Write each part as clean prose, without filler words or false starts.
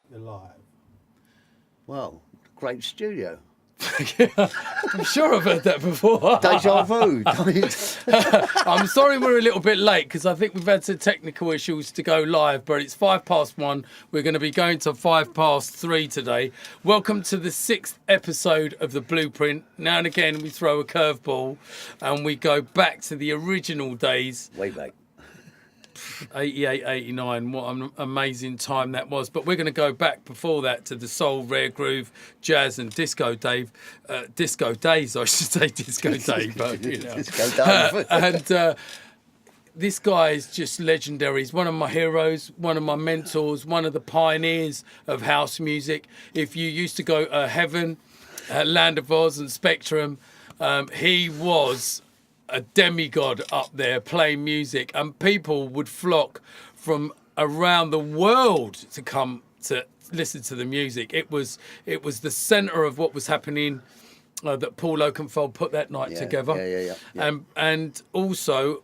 You're live. Well, great studio. I'm sure I've heard that before. Deja vu. I'm sorry we're a little bit late because I think we've had some technical issues to go live, but it's 1:05. We're going to be going to 3:05 today. Welcome to the 6th episode of The Blueprint. Now and again we throw a curveball and we go back to the original days. Way back. 88, 89, what an amazing time that was. But we're going to go back before that to the soul, rare groove, jazz and disco disco days, I should say, disco Dave. But, you know. Disco Dave. And this guy is just legendary. He's one of my heroes, one of my mentors, one of the pioneers of house music. If you used to go Heaven, Land of Oz and Spectrum, he was a demigod up there playing music, and people would flock from around the world to come to listen to the music. It was the centre of what was happening that Paul Oakenfold put that night together. Yeah. And also,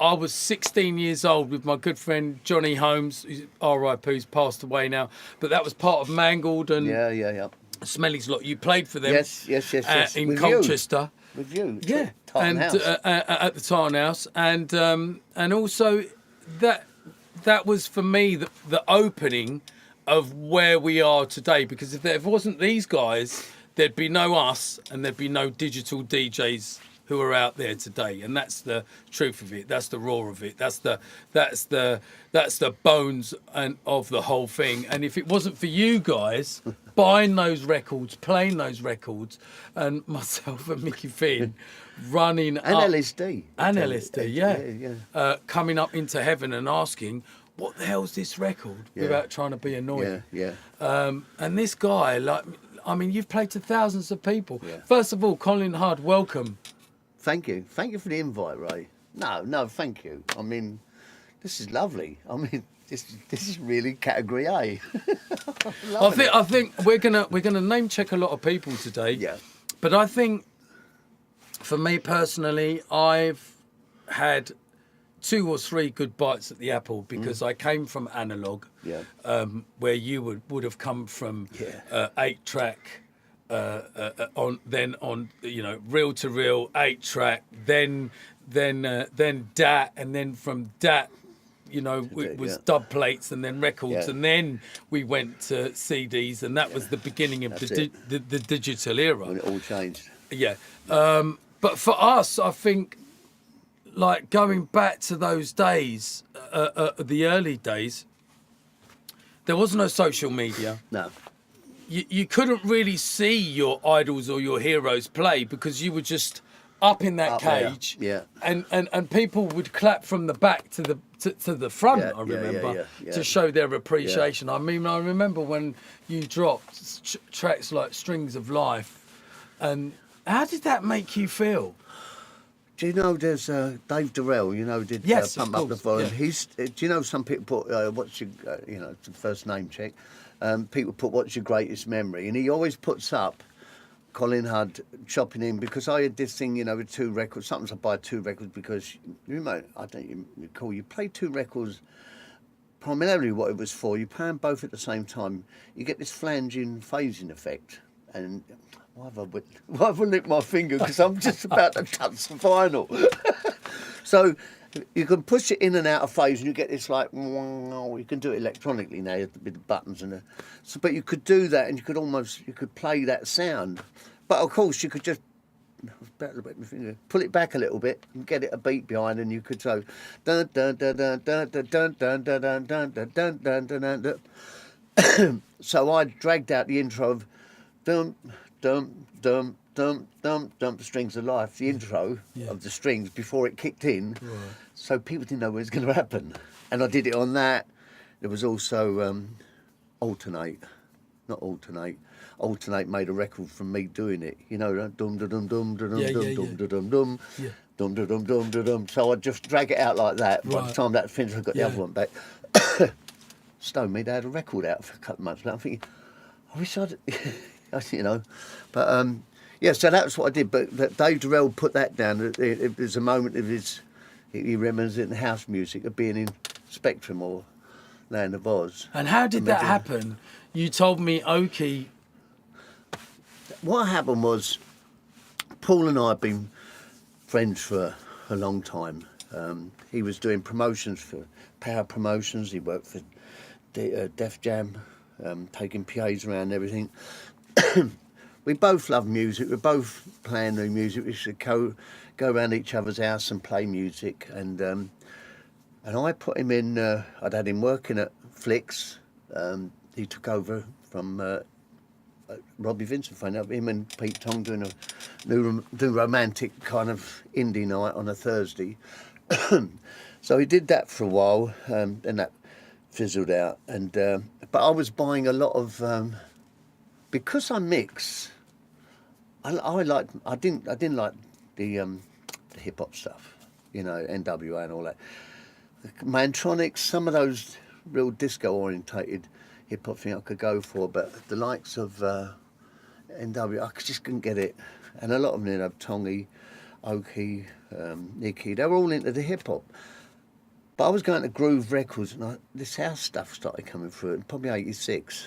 I was 16 years old with my good friend Johnny Holmes, who's RIP, who's passed away now, but that was part of Mangled and Smelly's lot. You played for them. Yes. In With Colchester. With you. Yeah, Tartan House. At the Tartan House, and also that was for me the opening of where we are today. Because if there wasn't these guys, there'd be no us, and there'd be no digital DJs who are out there today. And that's the truth of it. That's the raw of it. That's the bones of the whole thing. And if it wasn't for you guys buying those records, playing those records, and myself and Mickey Finn running and up, LSD. and LSD, coming up into Heaven and asking, what the hell's this record? Without trying to be annoying. And this guy, you've played to thousands of people. First of all, Colin Hudd, welcome. Thank you for the invite, Ray. No, thank you. I mean, this is lovely. I mean, this is really category A. I think we're gonna name check a lot of people today. Yeah. But I think, for me personally, I've had 2 or 3 good bites at the apple because I came from analog, where you would have come from 8-track. On reel to reel, 8-track, then DAT, and then from DAT, it was dub plates and then records, and then we went to CDs, and that was the beginning of the digital era. When it all changed. Yeah, but for us, I think, like going back to those days, the early days, there was no social media. No. You couldn't really see your idols or your heroes play because you were just up in that cage, and people would clap from the back to the front. I remember to show their appreciation. I mean, I remember when you dropped tracks like Strings of Life, and how did that make you feel? Do you know there's Dave Durrell? Did Pump Up the Volume. Do you know some people put what's your it's the first name check. People put what's your greatest memory, and he always puts up Colin Hudd chopping in, because I had this thing, with 2 records. Sometimes I buy 2 records because I don't recall, you play 2 records. Primarily, what it was for, you play them both at the same time. You get this flanging phasing effect, and why have I licked my finger? Because I'm just about to touch the vinyl. So you can push it in and out of phase, and you get this you can do it electronically now with the buttons but you could do that, and you could play that sound. But of course, you could just pull it back a little bit and get it a beat behind, and you could so dun dun dun dun dun dun dun dun dun dun dun dun dun dun. So I dragged out the intro of dum dum dum dum dum dum, Strings of Life, the intro of the strings before it kicked in, so people didn't know what was going to happen. And I did it on that. There was also Alternate made a record from me doing it. Dum dum dum dum dum dum dum dum dum dum dum dum dum. So I just drag it out like that. By the time that finished, I got the other one back. Stone me, they had a record out for a couple of months. Now I'm thinking, I wish I'd, but so that was what I did. But Dave Durrell put that down. It was a moment of his he remembers it in house music of being in Spectrum or Land of Oz. And how did that happen? You told me Oki. What happened was, Paul and I have been friends for a long time. He was doing promotions for Power Promotions. He worked for Def Jam, taking PAs around and everything. We both love music. We're both playing new music. We should go around each other's house and play music. And I put him in. I'd had him working at Flicks. He took over from Robbie Vincent. Found out him and Pete Tong doing a new romantic kind of indie night on a Thursday. So he did that for a while, and that fizzled out. And but I was buying a lot of because I mix. I didn't like the hip hop stuff, you know, NWA and all that. Mantronics, some of those real disco orientated hip hop thing I could go for, but the likes of NWA, I just couldn't get it. And a lot of them, you know, Tongi, Oki, Nicky, they were all into the hip hop. But I was going to Groove Records, and this house stuff started coming through, in probably '86.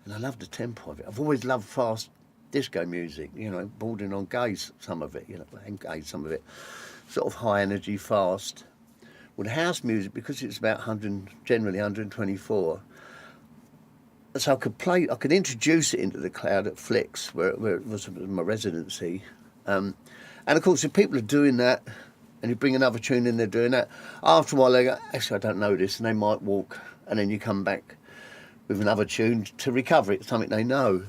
And I loved the tempo of it. I've always loved fast disco music, you know, bordering on gay, some of it, you know, and gay, some of it. Sort of high energy, fast. Well, the house music, because it's about 100, generally 124, so I could introduce it into the crowd at Flicks, where it was my residency. And of course, if people are doing that, and you bring another tune in, they're doing that, after a while they go, actually, I don't know this, and they might walk, and then you come back with another tune to recover it, something they know.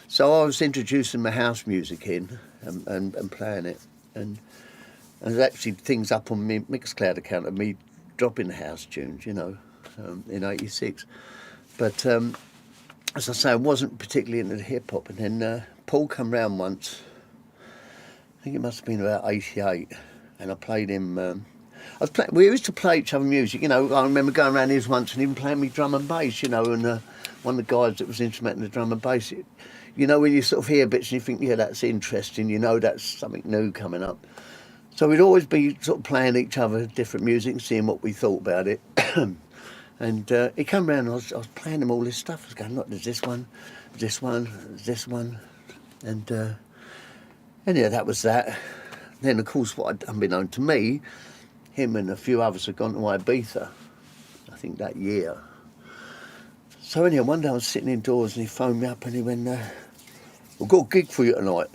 So I was introducing my house music in and playing it. And there's actually things up on my Mixcloud account of me dropping the house tunes, you know, in '86. But as I say, I wasn't particularly into the hip hop. And then Paul come round once, I think it must have been about '88, and I played him. We used to play each other music, you know. I remember going around his once and him playing me drum and bass, you know, and one of the guys that was instrumental in the drum and bass, you know, when you sort of hear bits and you think, yeah, that's interesting, you know, that's something new coming up. So we'd always be sort of playing each other different music and seeing what we thought about it. And he came round and I was playing him all this stuff. I was going, look, there's this one, this one, this one. And yeah, that was that. Then, of course, what unbeknown to me, him and a few others had gone to Ibiza, I think that year. So anyhow, one day I was sitting indoors and he phoned me up and he went, we've got a gig for you tonight.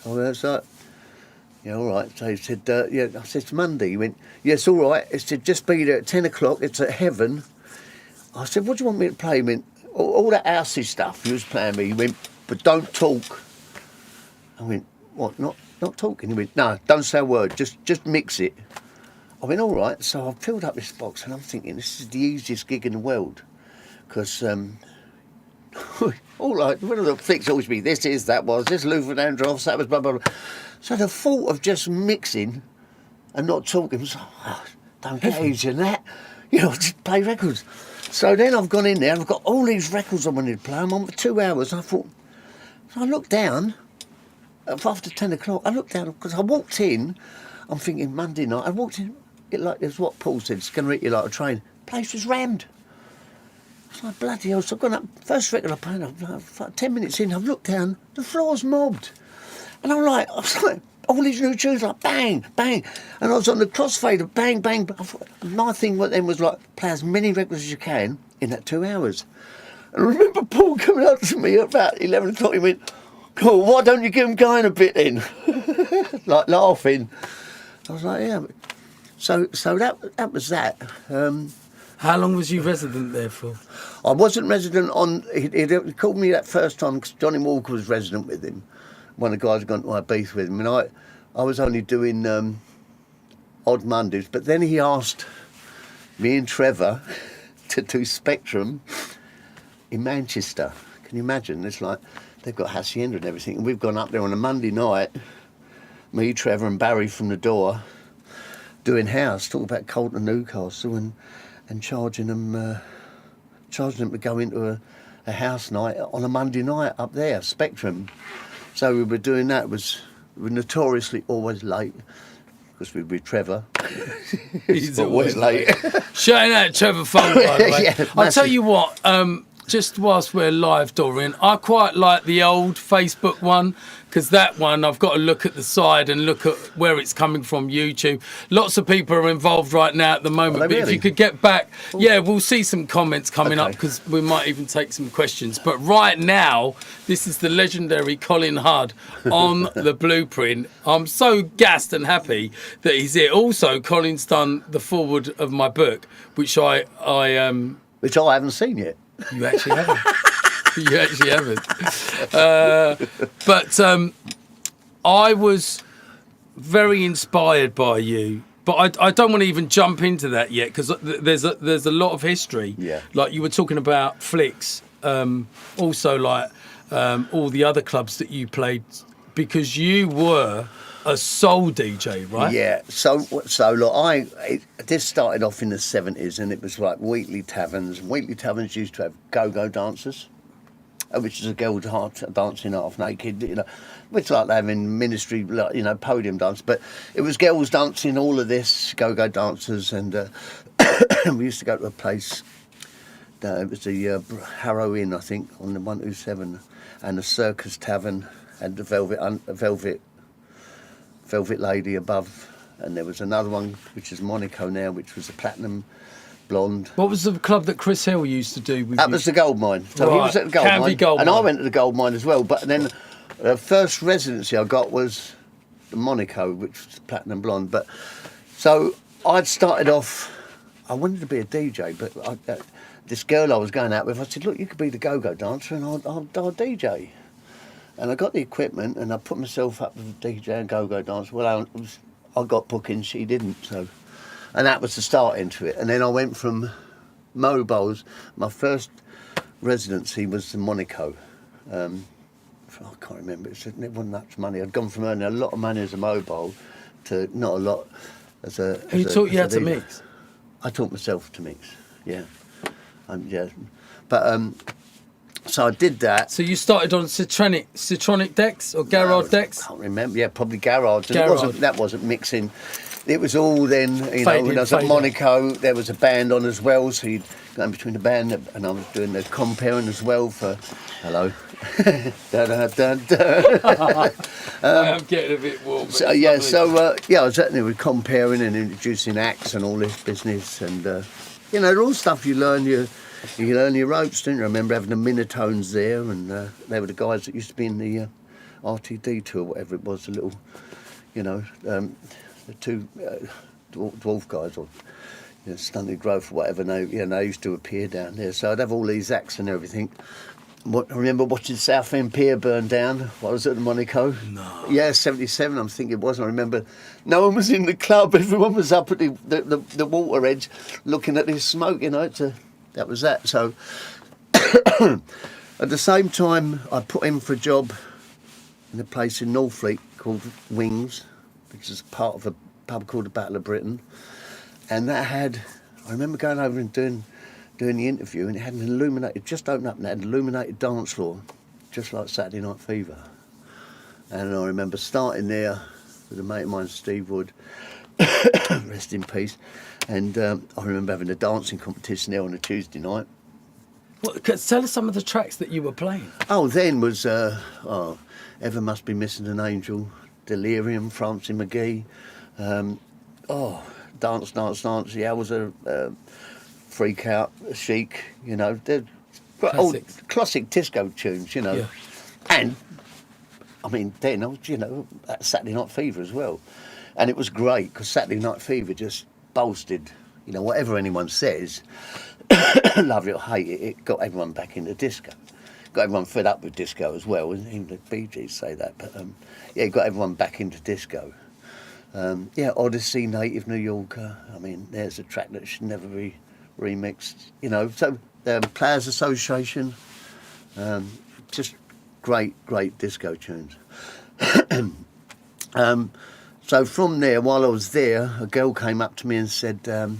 I was like, yeah, all right. So he said, yeah, I said, it's Monday. He went, yes, all right. He said, just be there at 10 o'clock. It's at Heaven. I said, what do you want me to play? He went, all that housey stuff he was playing me. He went, but don't talk. I went, what, not talking? He went, no, don't say a word. Just mix it. I went, all right. So I filled up this box and I'm thinking, this is the easiest gig in the world. Because all right, one of the flicks always be, this is, that was, this Luther Vandross, that was blah, blah, blah. So the thought of just mixing and not talking was, oh, don't get easier than that. You know, just play records. So then I've gone in there and I've got all these records I wanted to play. I'm on for 2 hours. I thought, so I looked down, after 10 o'clock, I looked down, because I walked in, I'm thinking Monday night, I walked in, it like, it's what Paul said, it's going to hit you like a train. Place was rammed. I was like, bloody hell. So I've gone up, first record I played, like 10 minutes in, I've looked down, the floor's mobbed. And I was like, all these new tunes, like bang, bang. And I was on the crossfader, bang, bang. My thing then was like, play as many records as you can in that 2 hours. And I remember Paul coming up to me at about 11 o'clock, he went, cool, why don't you get him going a bit then? Like laughing. I was like, yeah. So that was that. How long was you resident there for? I wasn't resident on... He called me that first time because Johnny Walker was resident with him. One of the guys had gone to Ibiza with him. And I was only doing odd Mondays. But then he asked me and Trevor to do Spectrum in Manchester. Can you imagine? It's like, they've got Hacienda and everything. And we've gone up there on a Monday night, me, Trevor and Barry from the door, doing house, talking about Colton and Newcastle and charging them to go into a house night on a Monday night up there, Spectrum. So we were doing that. We were notoriously always late because we'd be Trevor. He's always late. Shouting out Trevor Funk, by the way. Yeah, I'll tell you what, just whilst we're live, Dorian, I quite like the old Facebook one, because that one, I've got to look at the side and look at where it's coming from, YouTube. Lots of people are involved right now at the moment, but if you could get back, yeah, we'll see some comments coming up, because we might even take some questions. But right now, this is the legendary Colin Hudd on the blueprint. I'm so gassed and happy that he's here. Also, Colin's done the foreword of my book, which I which I haven't seen yet. You actually haven't. You actually haven't. But I was very inspired by you. But I don't want to even jump into that yet, because there's a lot of history. Yeah. Like you were talking about Flicks, also like all the other clubs that you played, because you were a soul DJ, right? Yeah. So look, this started off in the 70s, and it was like weekly taverns. Weekly taverns used to have go-go dancers, which is a girl dancing half naked, you know, which like having ministry, like, you know, podium dance. But it was girls dancing, all of this, go-go dancers, and we used to go to a place. It was the Harrow Inn, I think, on the 127, and the Circus Tavern, and the Velvet Lady above, and there was another one which is Monaco now, which was a platinum blonde. What was the club that Chris Hill used to do with That you? was the Gold Mine. So he was at the Gold Mine, and I went to the Gold Mine as well. But then the first residency I got was the Monaco, which was the platinum blonde. But so I'd started off. I wanted to be a DJ, but this girl I was going out with, I said, "Look, you could be the go-go dancer, and I'll DJ." And I got the equipment, and I put myself up with the DJ and go-go dance. Well, I got bookings, she didn't. So, and that was the start into it. And then I went from mobiles. My first residency was in Monaco. I can't remember. It wasn't much money. I'd gone from earning a lot of money as a mobile to not a lot as a. Who taught you how to mix? I taught myself to mix. Yeah, yeah, but. So I did that. So you started on Citronic decks or Garrard decks? I can't remember. Yeah, probably Garrard. That wasn't mixing. It was all then, you know, when I was at Monaco, there was a band on as well. So you'd go in between the band, and I was doing the comparing as well for, hello. Da, da, da, da. I'm getting a bit warm. So, yeah, I was certainly with comparing and introducing acts and all this business. And, you know, all stuff you learn. You learn your ropes, didn't you? I remember having the Minitones there, and they were the guys that used to be in the RTD tour, whatever it was, the little, you know, the two dwarf guys, or you know, Stunted Growth or whatever, and they used to appear down there. So I'd have all these acts and everything. I remember watching Southend Pier burn down while I was at the Monaco. No. Yeah, 77, I'm thinking it was. I remember no one was in the club. Everyone was up at the water edge looking at this smoke, you know, that was that. So at the same time, I put in for a job in a place in Northfleet called Wings, which is part of a pub called the Battle of Britain. And that had, I remember going over and doing the interview, and it had an illuminated, just opened up, and it had an illuminated dance floor, just like Saturday Night Fever. And I remember starting there with a mate of mine, Steve Wood, rest in peace. And I remember having a dancing competition there on a Tuesday night. Tell us some of the tracks that you were playing. Oh, then was Ever Must Be Missing an Angel, Delirium, Francie McGee. Dance, Dance, Dance. Yeah, I was a Freak Out, Chic, you know. They're old classic disco tunes, you know. Yeah. And, I mean, then I was, you know, at Saturday Night Fever as well. And it was great, because Saturday Night Fever just bolstered, you know, whatever anyone says, love it or hate it, it got everyone back into disco. Got everyone fed up with disco as well, and even the Bee Gees say that, but yeah, it got everyone back into disco. Yeah, Odyssey, Native New Yorker, I mean, there's a track that should never be remixed, you know, so Players Association, just great disco tunes. So from there, while I was there, a girl came up to me and said, and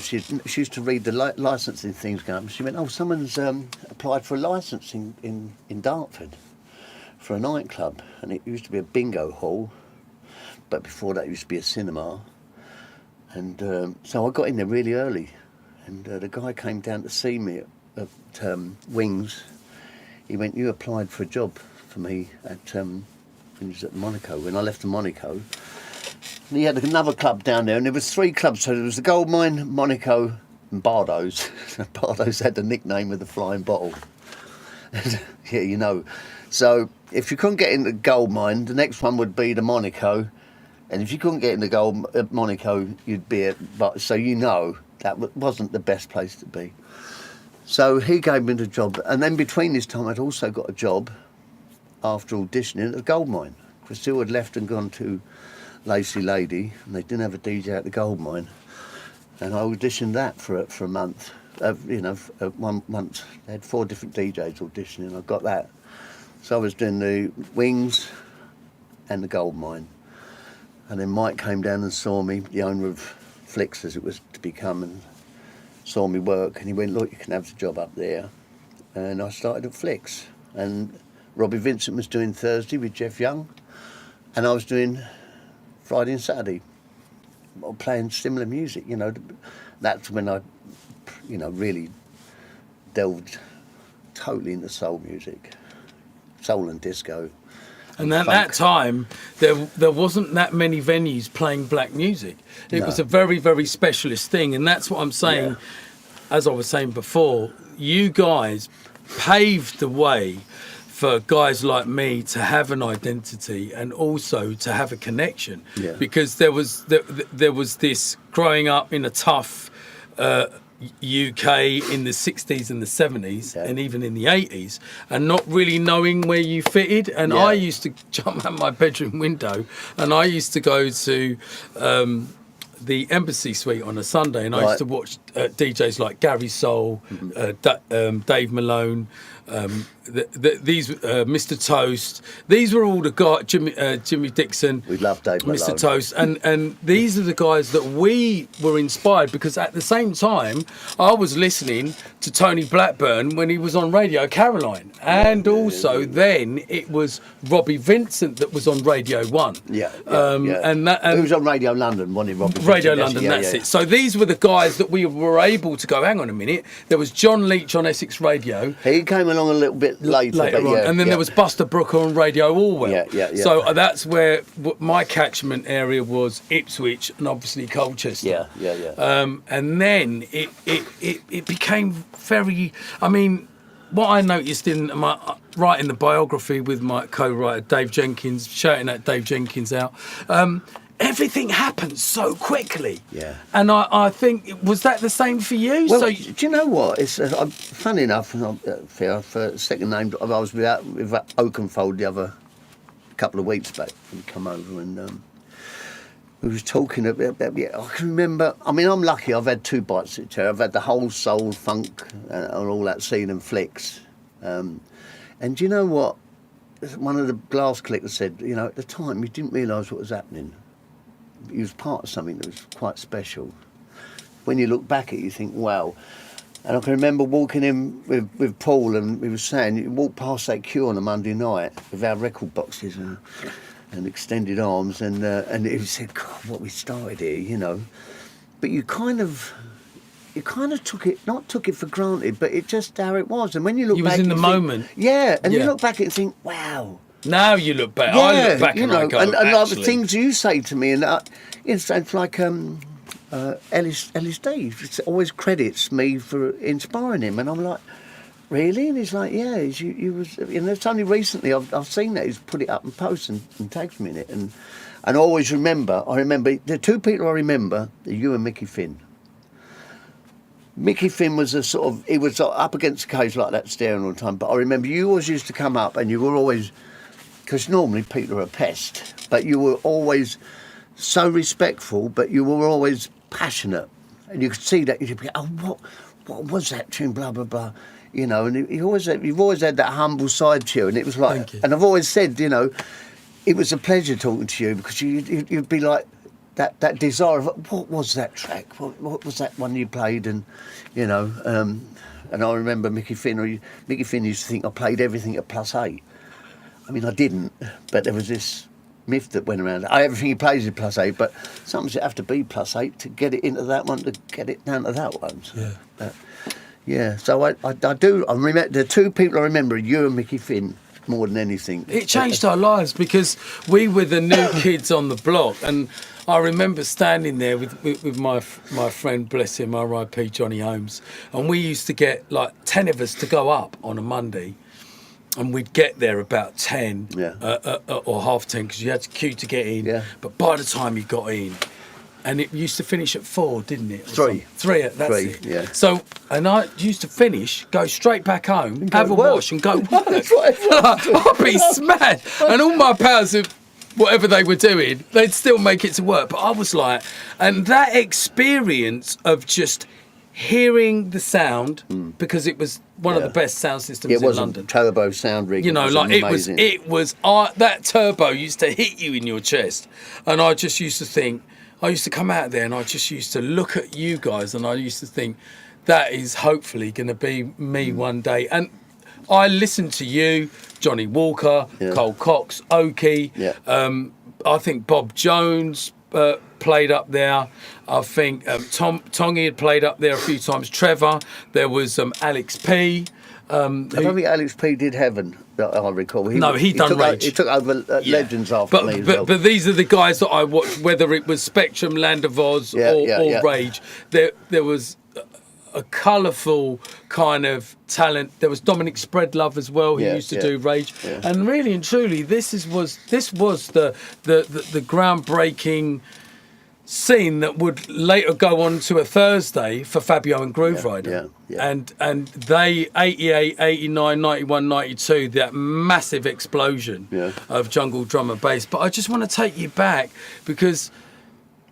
she used to read the licensing things going up. She went, "Oh, someone's applied for a licence in Dartford for a nightclub, and it used to be a bingo hall." but before that it used to be a cinema. And so I got in there really early, and the guy came down to see me at Wings. He went, "You applied for a job for me at when he was at Monaco." When I left to Monaco, and he had another club down there, and there was 3 clubs. So there was the Gold Mine, Monaco, and Bardo's. Bardo's had the nickname of the Flying Bottle. Yeah, you know. So if you couldn't get in the Gold Mine, the next one would be the Monaco. And if you couldn't get in the Monaco, you'd be at... So you know that wasn't the best place to be. So he gave me the job. And then between this time, I'd also got a job after auditioning at the Gold Mine. Christelle had left and gone to Lacey Lady, and they didn't have a DJ at the Gold Mine. And I auditioned that for a month. 1 month. They had 4 different DJs auditioning. I got that. So I was doing the Wings and the Gold Mine. And then Mike came down and saw me, the owner of Flicks as it was to become, and saw me work. And he went, "Look, you can have the job up there." And I started at Flicks. And Robbie Vincent was doing Thursday with Jeff Young. And I was doing Friday and Saturday, playing similar music, you know. That's when I, you know, really delved totally into soul music, soul and disco. And at that time, there wasn't that many venues playing black music. It was a very, very specialist thing. And that's what I'm saying, as I was saying before, you guys paved the way for guys like me to have an identity and also to have a connection. Yeah. Because there was this growing up in a tough UK in the 60s and the 70s and even in the 80s, and not really knowing where you fitted. And I used to jump out my bedroom window, and I used to go to the Embassy Suite on a Sunday, and I used to watch DJs like Gary Soul, Dave Malone, these Mr. Toast. These were all the guys. Jimmy Dixon. We love Dave Malone. Mr. Toast, and these are the guys that we were inspired, because at the same time I was listening to Tony Blackburn when he was on Radio Caroline, and then it was Robbie Vincent that was on Radio 1. And he was on Radio London, wasn't he, Robbie? Radio London, that's it. So these were the guys that we were able to go, hang on a minute, there was John Leach on Essex Radio. He came along a little bit later on. And then there was Buster Brooker on Radio Orwell. So that's where my catchment area was, Ipswich and obviously Colchester. And then it became very, I mean, what I noticed in my writing the biography with my co-writer Dave Jenkins, shouting at Dave Jenkins out, everything happened so quickly. And I think, was that the same for you? Well, do you know what? It's funny enough, for a second name, I was with Oakenfold the other couple of weeks back, and come over and we was talking about, I can remember, I mean, I'm lucky, I've had 2 bites at chair. I've had the whole soul, funk, and all that scene and Flicks. And do you know what? One of the glass clickers said, you know, at the time, you didn't realise what was happening. He was part of something that was quite special. When you look back at it, you think, wow. And I can remember walking in with Paul, and we were saying, you walk past that queue on a Monday night with our record boxes and extended arms, and he said, God, what we started here, you know. But you kind of not took it for granted, but it just how it was. And when you look back, you was in the moment. You look back at it and think, wow. Now you look back. I look back and I go, and like the things you say to me, and it's like Ellis D always credits me for inspiring him, and I'm like, really? And he's like, yeah, you was. You know, it's only recently I've seen that he's put it up and posted and tagged me in it, and I always remember. I remember the 2 people I remember are you and Mickey Finn. Mickey Finn was a sort of, he was up against a cage like that, staring all the time. But I remember you always used to come up, and you were always. Because normally people are a pest, but you were always so respectful, but you were always passionate, and you could see that. You'd be, oh, what was that tune? Blah blah blah, you know. And you've always had that humble side to you, and it was like. And I've always said, you know, it was a pleasure talking to you, because you'd be like that desire of what was that track? What was that one you played? And you know, and I remember Mickey Finn used to think I played everything at +8. I mean, I didn't, but there was this myth that went around. Everything he plays is +8, but sometimes you have to be +8 to get it into that one, to get it down to that one. So, yeah. So I remember the two people I remember are you and Mickey Finn more than anything. It changed our lives because we were the new kids on the block, and I remember standing there with my friend, bless him, R.I.P. Johnny Holmes, and we used to get like 10 of us to go up on a Monday, and we'd get there about 10 or half 10 because you had to queue to get in. Yeah. But by the time you got in, and it used to finish at 4, didn't it? 3. 3, that's 3, it. yeah. So, and I used to finish, go straight back home, have a wash and go. That's what I'd be smashed. And all my pals, whatever they were doing, they'd still make it to work. But I was like, and that experience of just hearing the sound, because it was one of the best sound systems in London. Turbo sound rig. You know, like amazing. it was that turbo used to hit you in your chest. And I just used to think, I used to come out there and I just used to look at you guys and I used to think, that is hopefully going to be me one day. And I listened to you, Johnny Walker, Cole Cox, Oki. Yeah. I think Bob Jones played up there. I think Tongy had played up there a few times. Trevor. There was Alex P. I don't think Alex P did Heaven, that I recall. He done Rage. He took over Legends after me as well. But these are the guys that I watched, whether it was Spectrum, Land of Oz, or Rage. There was a colourful kind of talent. There was Dominic Spreadlove as well. He used to do Rage, and really and truly, this was the groundbreaking scene that would later go on to a Thursday for Fabio and Groove Rider. And they 88, 89, 91, 92, that massive explosion of jungle drum and bass. But I just want to take you back, because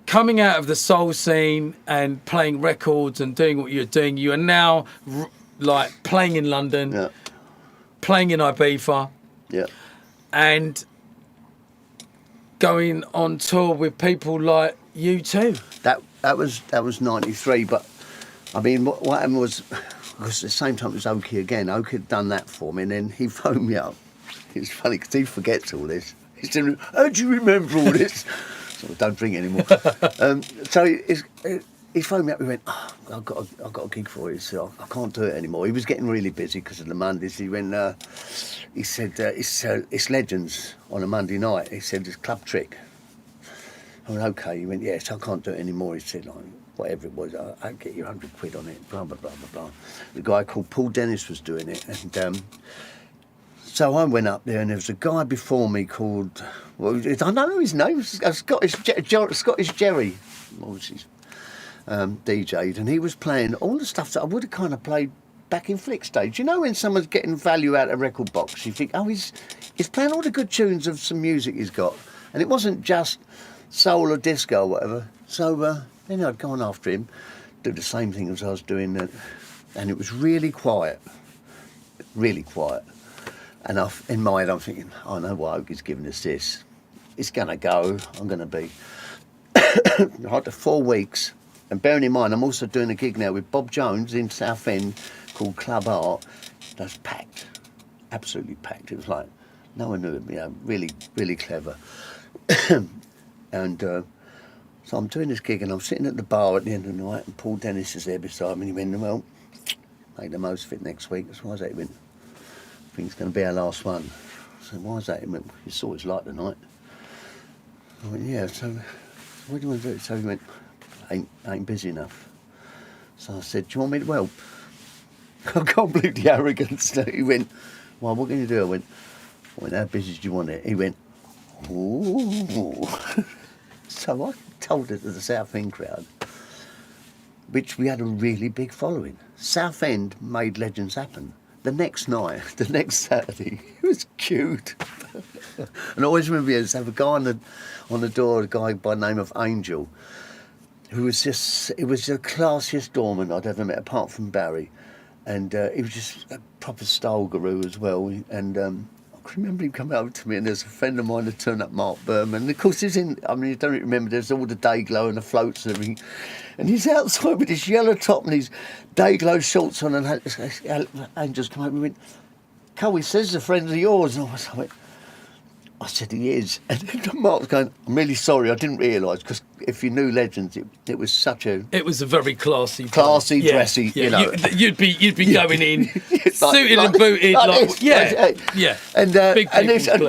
coming out of the soul scene and playing records and doing what you're doing, you are now like playing in London, playing in Ibiza, and going on tour with people like you too. That was 93, but I mean what happened was, because at the same time it was Oki again. Oki had done that for me, and then he phoned me up. It's funny because he forgets all this. He said, "How do you remember all this?" So I don't drink anymore. So he phoned me up. He went, "Oh, I've got a gig for you." So I can't do it anymore. He was getting really busy because of the Mondays. He went, he said, it's Legends on a Monday night. He said, it's Club Trick. I went, okay. He went, yes, I can't do it anymore. He said, like, whatever it was, I'll get you 100 quid on it, blah, blah, blah, blah, blah. The guy called Paul Dennis was doing it. And so I went up there, and there was a guy before me called, well, I don't know his name, Scottish Jerry. What was his DJ'd, and he was playing all the stuff that I would have kind of played back in Flick stage. You know, when someone's getting value out of a record box, you think, oh, he's playing all the good tunes of some music he's got. And it wasn't just soul or disco or whatever. So then I'd go on after him, do the same thing as I was doing, and it was really quiet. Really quiet. And in my head I'm thinking, I know why Oki's giving us this. It's going to go. I'm going to be... After 4 weeks, and bearing in mind I'm also doing a gig now with Bob Jones in Southend called Club Art. That's packed. Absolutely packed. It was like, no one knew it. You know, really, really clever. And so I'm doing this gig, and I'm sitting at the bar at the end of the night, and Paul Dennis is there beside me, and he went, well, make the most of it next week. That's why is that? He went, I think it's going to be our last one. I said, why is that? He went, you saw what it's like tonight. I went, yeah, so what do you want to do? So he went, ain't busy enough. So I said, do you want me to help? I can't believe the arrogance. He went, well, what can you do? I went, how busy do you want it? He went, ooh. So I told it to the Southend crowd, which we had a really big following. Southend made Legends happen. The next night, the next Saturday, it was cute. And I always remember you have a guy on the door, a guy by the name of Angel, who was just, it was the classiest doorman I'd ever met, apart from Barry. And he was just a proper style guru as well. And I can remember him coming over to me, and there's a friend of mine that turned up, Mark Berman. And of course, he's in, I mean, you don't remember, there's all the day glow and the floats and everything. And he's outside with his yellow top and his day glow shorts on, and Angel's come over and went, Cole, he says he's a friend of yours. And I went, I said, he is. And Mark's going, I'm really sorry, I didn't realise, because if you knew Legends, it was such a... It was a very classy, dressy, you know. You'd be going in suited and booted, And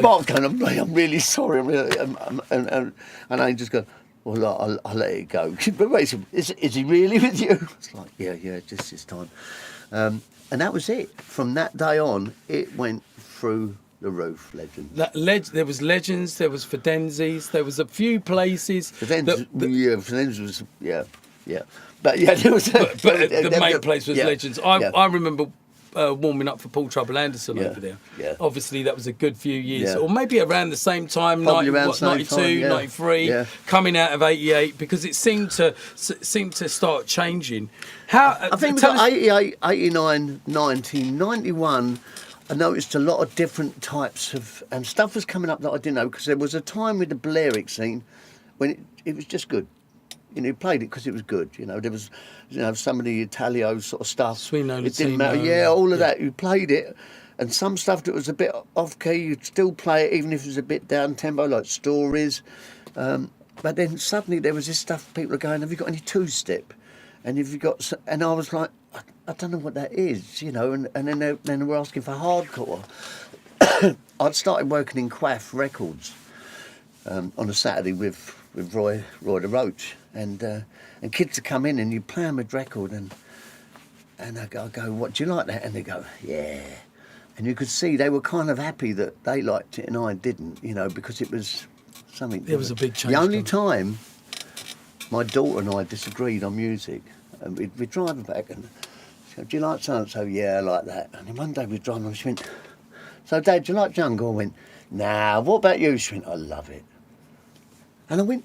Mark's going, I'm really sorry, and I just go, well, I'll let it go. But basically, is he really with you? It's like, yeah, just this time. And that was it. From that day on, it went through the roof. Legends. There was Legends, there was Fidenzis, there was a few places. Fidenzis was, But yeah, there was... the main place was Legends. I remember warming up for Paul Trouble Anderson over there. Yeah. Obviously, that was a good few years. Or maybe around the same time, 92, 93, coming out of 88, because it seemed to start changing. I think it was 88, 89, 90, 91... I noticed a lot of different types of... And stuff was coming up that I didn't know, because there was a time with the Balearic scene when it was just good. You know, you played it because it was good. You know, there was, some of the Italio sort of stuff. It didn't matter. Yeah, all of that. You played it. And some stuff that was a bit off-key, you'd still play it, even if it was a bit down-tempo, like Stories. But then suddenly there was this stuff, people are going, have you got any two-step? And have you got... And I was like... I don't know what that is, you know, and then they were asking for hardcore. I'd started working in Quaff Records on a Saturday with Roy the Roach, and kids would come in and you play them a record, and I go, what, do you like that? And they go, yeah. And you could see they were kind of happy that they liked it and I didn't, you know, because it was something. There was a big change. The only time my daughter and I disagreed on music, and we'd drive back and... Do you like so-and-so? Yeah, I like that. And then one day we were driving and she went, so Dad, do you like jungle? I went, nah, what about you? She went, I love it. And I went,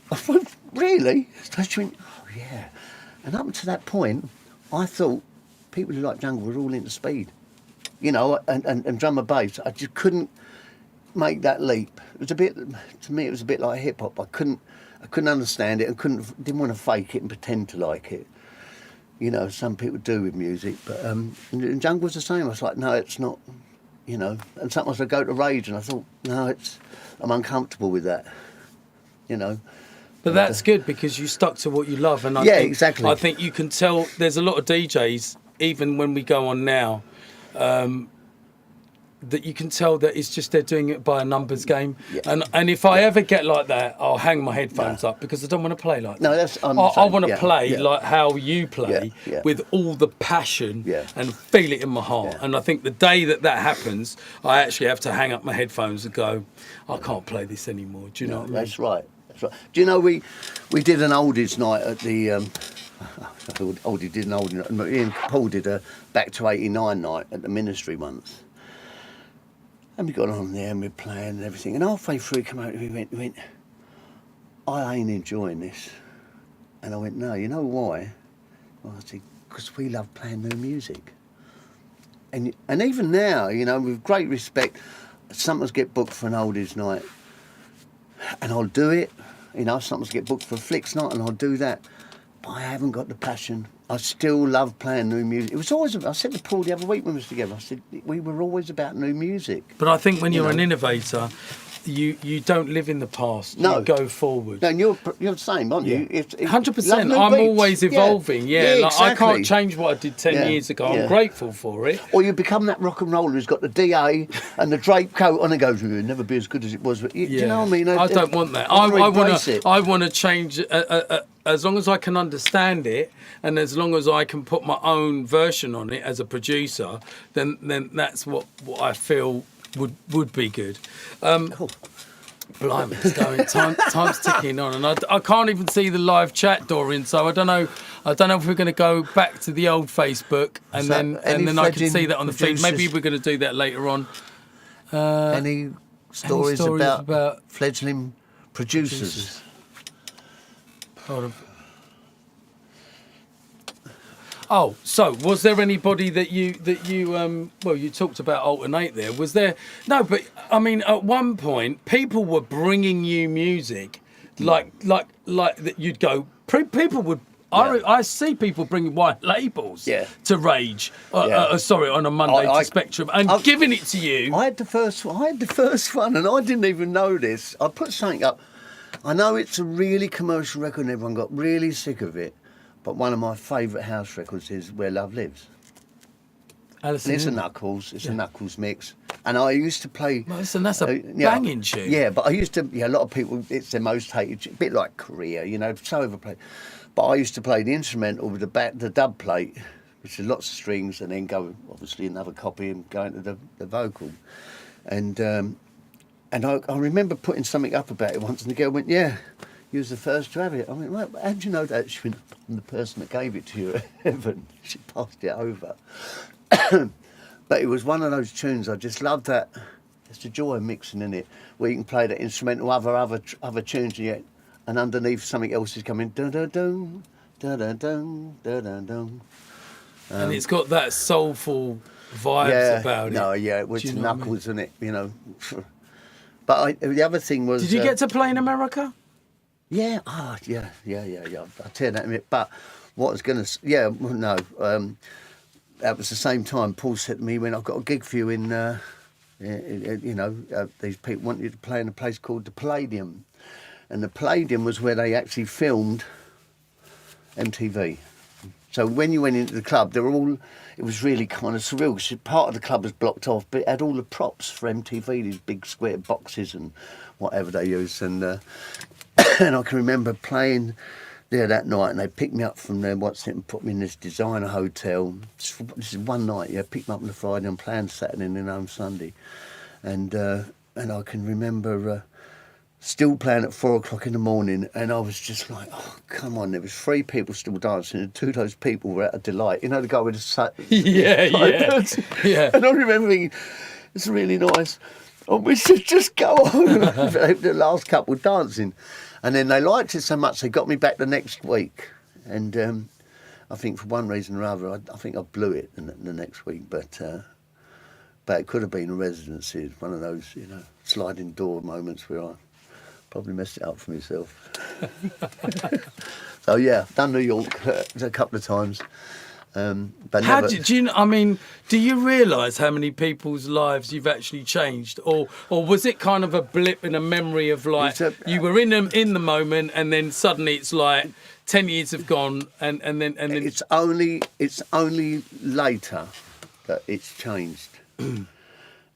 really? So she went, oh yeah. And up to that point, I thought people who like jungle were all into speed. You know, and drum and bass. I just couldn't make that leap. It was a bit, to me, it was a bit like hip hop. I couldn't understand it and didn't want to fake it and pretend to like it. You know, some people do with music, but and jungle was the same. I was like, no, it's not, you know. And sometimes I go to Rage and I thought, no, I'm uncomfortable with that, you know. But that's good, because you stuck to what you love, and exactly. I think you can tell. There's a lot of DJs, even when we go on now, that you can tell that it's just they're doing it by a numbers game. Yeah. And if I ever get like that, I'll hang my headphones up, because I don't want to play like that. No, that's I want to play like how you play, with all the passion and feel it in my heart. Yeah. And I think the day that happens, I actually have to hang up my headphones and go, I can't play this anymore. Do you know what I mean? That's right. That's right. Do you know we did an oldies night at the... Oldie did an oldie night. Ian Paul did a Back to 89 night at the Ministry once. And we got on there and we were playing and everything. And halfway through, he came out and he went, I ain't enjoying this. And I went, no, you know why? Well, I said, because we love playing new music. And even now, you know, with great respect, sometimes get booked for an oldies night and I'll do it. You know, sometimes get booked for a flicks night and I'll do that. But I haven't got the passion. I still love playing new music. It was always, I said to Paul the other week when we were together, I said, we were always about new music. But I think when you're an innovator, you don't live in the past. No. You go forward. No, and you're the same, aren't you? 100%. I'm always evolving. Yeah, like, exactly. I can't change what I did 10 years ago. I'm grateful for it. Or you become that rock and roller who's got the DA and the drape coat on and goes, it'll never be as good as it was. But you know what I mean? I don't want that. I want to change. As long as I can understand it, and as long as I can put my own version on it as a producer, then that's what I feel would be good. Cool. Blimey, it's going. Time's ticking on, and I can't even see the live chat, Dorian. So I don't know if we're going to go back to the old Facebook, and then I can see that on the feed. Maybe we're going to do that later on. Any stories about fledgling producers? Oh, so was there anybody that you well, you talked about Alternate there. Was there? No, but I mean, at one point, people were bringing you music like that. You'd go. People would I see people bringing white labels to Rage. Sorry, on a Monday to Spectrum, and giving it to you. I had the first one, and I didn't even know this. I put something up. I know it's a really commercial record, and everyone got really sick of it. But one of my favourite house records is Where Love Lives. It's a Knuckles. It's a Knuckles mix. And I used to play... Listen, that's a banging tune. Yeah, but I used to... a lot of people, it's their most hated... A bit like Korea, so overplayed. But I used to play the instrumental with the dub plate, which is lots of strings, and then go, obviously, another copy and go into the vocal. And I remember putting something up about it once, and the girl went, yeah, you was the first to have it. I went, well, how do you know that? She went, I'm the person that gave it to you at heaven. She passed it over. But it was one of those tunes, I just loved that. There's the joy of mixing in it, where you can play that instrumental, other tunes, and underneath something else is coming, dun-dun-dun, dun-dun-dun, dun-dun-dun. And it's got that soulful vibes about it. No, it was Knuckles, isn't it? But the other thing was... Did you get to play in America? Yeah, I'll tell you that in a minute. But what I was going to... that was the same time Paul said to me, when I've got a gig for you in, these people want you to play in a place called the Palladium. And the Palladium was where they actually filmed MTV. So when you went into the club, it was really kind of surreal, because part of the club was blocked off, but it had all the props for MTV, these big square boxes and whatever they used. And and I can remember playing there that night, and they picked me up from there, and put me in this designer hotel. This is one night, picked me up on the Friday and playing Saturday and then home Sunday. And I can remember still playing at 4 o'clock in the morning, and I was just like, oh, come on. There was 3 people still dancing, and 2 of those people were out of delight. The guy with the... yeah. And I remember thinking, it's really nice. Oh, we should just go on. The last couple dancing. And then they liked it so much, they got me back the next week. And I think for one reason or other, I think I blew it the next week. But it could have been a residency, one of those, sliding door moments where I probably messed it up for myself. So yeah, done New York a couple of times. But how do you realise how many people's lives you've actually changed, or was it kind of a blip in a memory of you were in the moment, and then suddenly it's like 10 years have gone, and then it's only later that it's changed.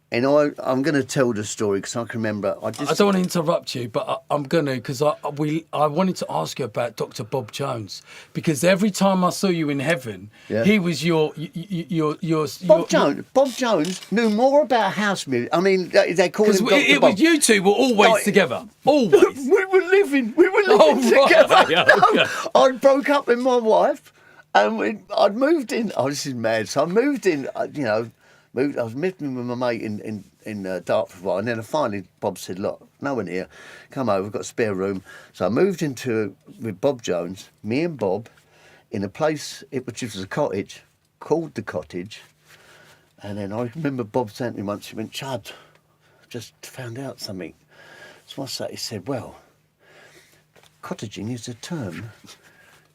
And I'm going to tell the story because I can remember. I don't want to interrupt you, but I'm going to, because I wanted to ask you about Dr. Bob Jones, because every time I saw you in heaven, he was your Bob Jones knew more about house music. I mean, they call him Dr. Bob. You two were always together. Always. we were living together. Right. Yeah, okay. I broke up with my wife, and I'd moved in. Oh, this is mad. So I moved in. I was living with my mate in Dartford for a while, and then finally Bob said, look, no one here, come over, we've got a spare room. So I moved with Bob Jones, me and Bob, in a place which was a cottage, called The Cottage. And then I remember Bob saying to me once, he went, Chad, just found out something. So what's that? He said, well, cottaging is a term.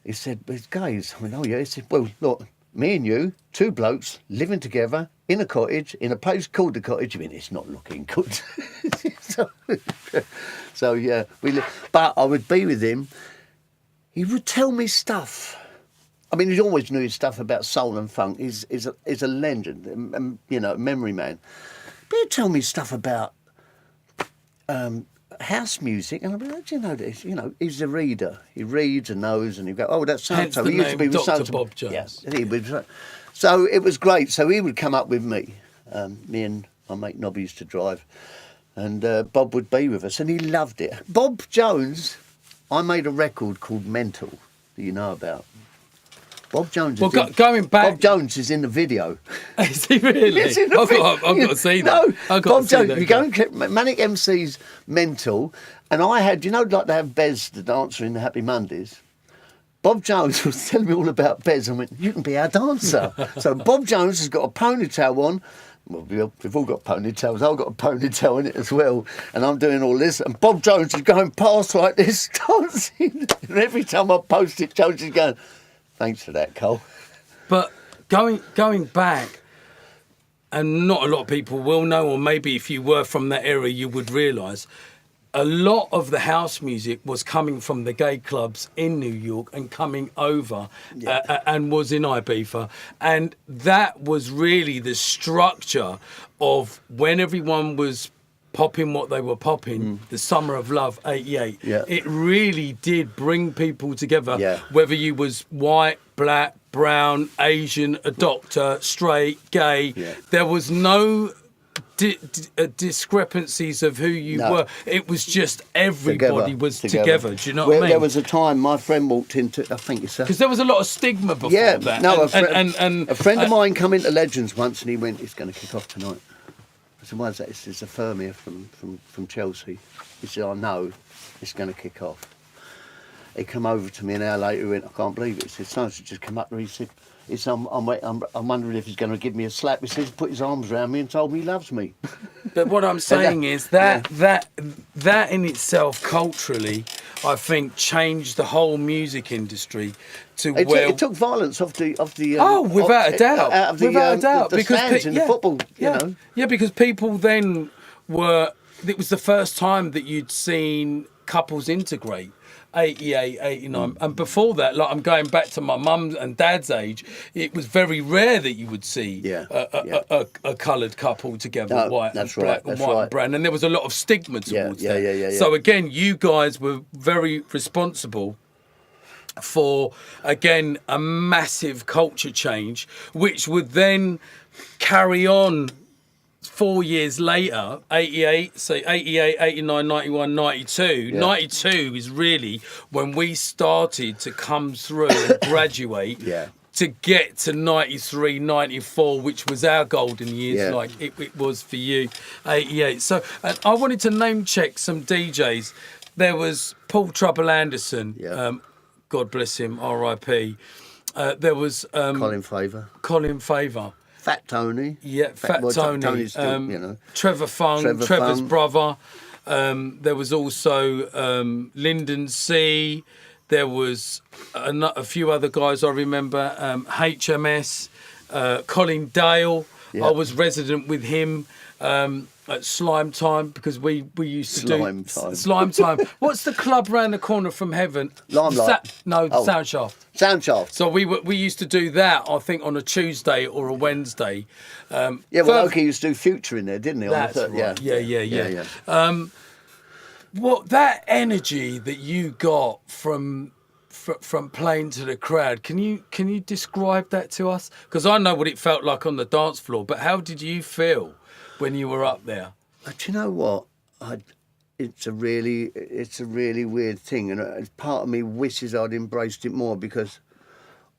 He said, but it's gays. I went, oh yeah. He said, well, look, me and you, 2 blokes, living together in a cottage, in a place called The Cottage. I mean, it's not looking good. so yeah, but I would be with him. He would tell me stuff. I mean, he always knew stuff about soul and funk. He's a legend, memory man. But he'd tell me stuff about house music, and I'd be like, do you know this? He's a reader. He reads and knows, and he'd go, oh, that's so-and-so. He used to be with Dr. Bob Jones. Yeah, so it was great. So he would come up with me. Me and my mate Nobby used to drive, and Bob would be with us, and he loved it. Bob Jones, I made a record called Mental, that you know about. Bob Jones. Going back, Bob Jones is in the video. Is he really? I've got to see that. No, Bob Jones. You go and click Manic MC's Mental, and I had, like they have Bez, the dancer in the Happy Mondays. Bob Jones was telling me all about Bez. I went, you can be our dancer. So Bob Jones has got a ponytail on, Well, we've all got ponytails. I've got a ponytail in it as well. And I'm doing all this. And Bob Jones is going past like this, dancing. And every time I post it, Jones is going, thanks for that, Cole. But going back, and not a lot of people will know, or maybe if you were from that era, you would realise, a lot of the house music was coming from the gay clubs in New York and coming over and was in Ibiza. And that was really the structure of when everyone was popping what they were popping, the Summer of Love, 88. Yeah. It really did bring people together, Yeah. whether you was white, black, brown, Asian, a doctor, straight, gay. Yeah. There was no discrepancies of who you were. It was just everybody was together. Do you know what I mean? There was a time my friend walked into, I think it's because there was a lot of stigma before that. No, a friend of mine come into Legends once and he went, it's going to kick off tonight. I said, why is that? It's a firm here from Chelsea. He said, I know it's going to kick off. He come over to me an hour later, he went, I can't believe it. He said, someone should just come up there. He said, I'm wondering if he's going to give me a slap. He says, put his arms around me and told me he loves me. But what I'm saying is that in itself, culturally, I think changed the whole music industry to it took violence off the without a doubt, out of the because stands in the football, you know. Yeah, because people then it was the first time that you'd seen couples integrate. 88, 89, and before that, like I'm going back to my mum's and dad's age, it was very rare that you would see a coloured couple together, white and black and white and brown, and there was a lot of stigma towards that. So again, you guys were very responsible for, again, a massive culture change, which would then carry on 4 years later, 88, so 88, 89, 91, 92. Yeah. 92 is really when we started to come through and graduate to get to 93, 94, which was our golden years, like it was for you, 88. So I wanted to name check some DJs. There was Paul Trouble Anderson, God bless him, R.I.P. There was Colin Favour. Fat Tony. Yeah, Fat Tony. Tony's still, you know. Trevor Fung, Trevor's brother. There was also Lyndon C. There was a few other guys I remember. HMS, Colin Dale. I was resident with him at Slime Time because we used to do Slime Time. What's the club round the corner from Heaven? Limelight. Soundshaft. Soundshaft. So we used to do that, I think, on a Tuesday or a Wednesday. Oki used to do Future in there, didn't he? That's right. Yeah. What that energy that you got from playing to the crowd, can you describe that to us? Because I know what it felt like on the dance floor, but how did you feel when you were up there? Do you know what? It's a really weird thing, and part of me wishes I'd embraced it more because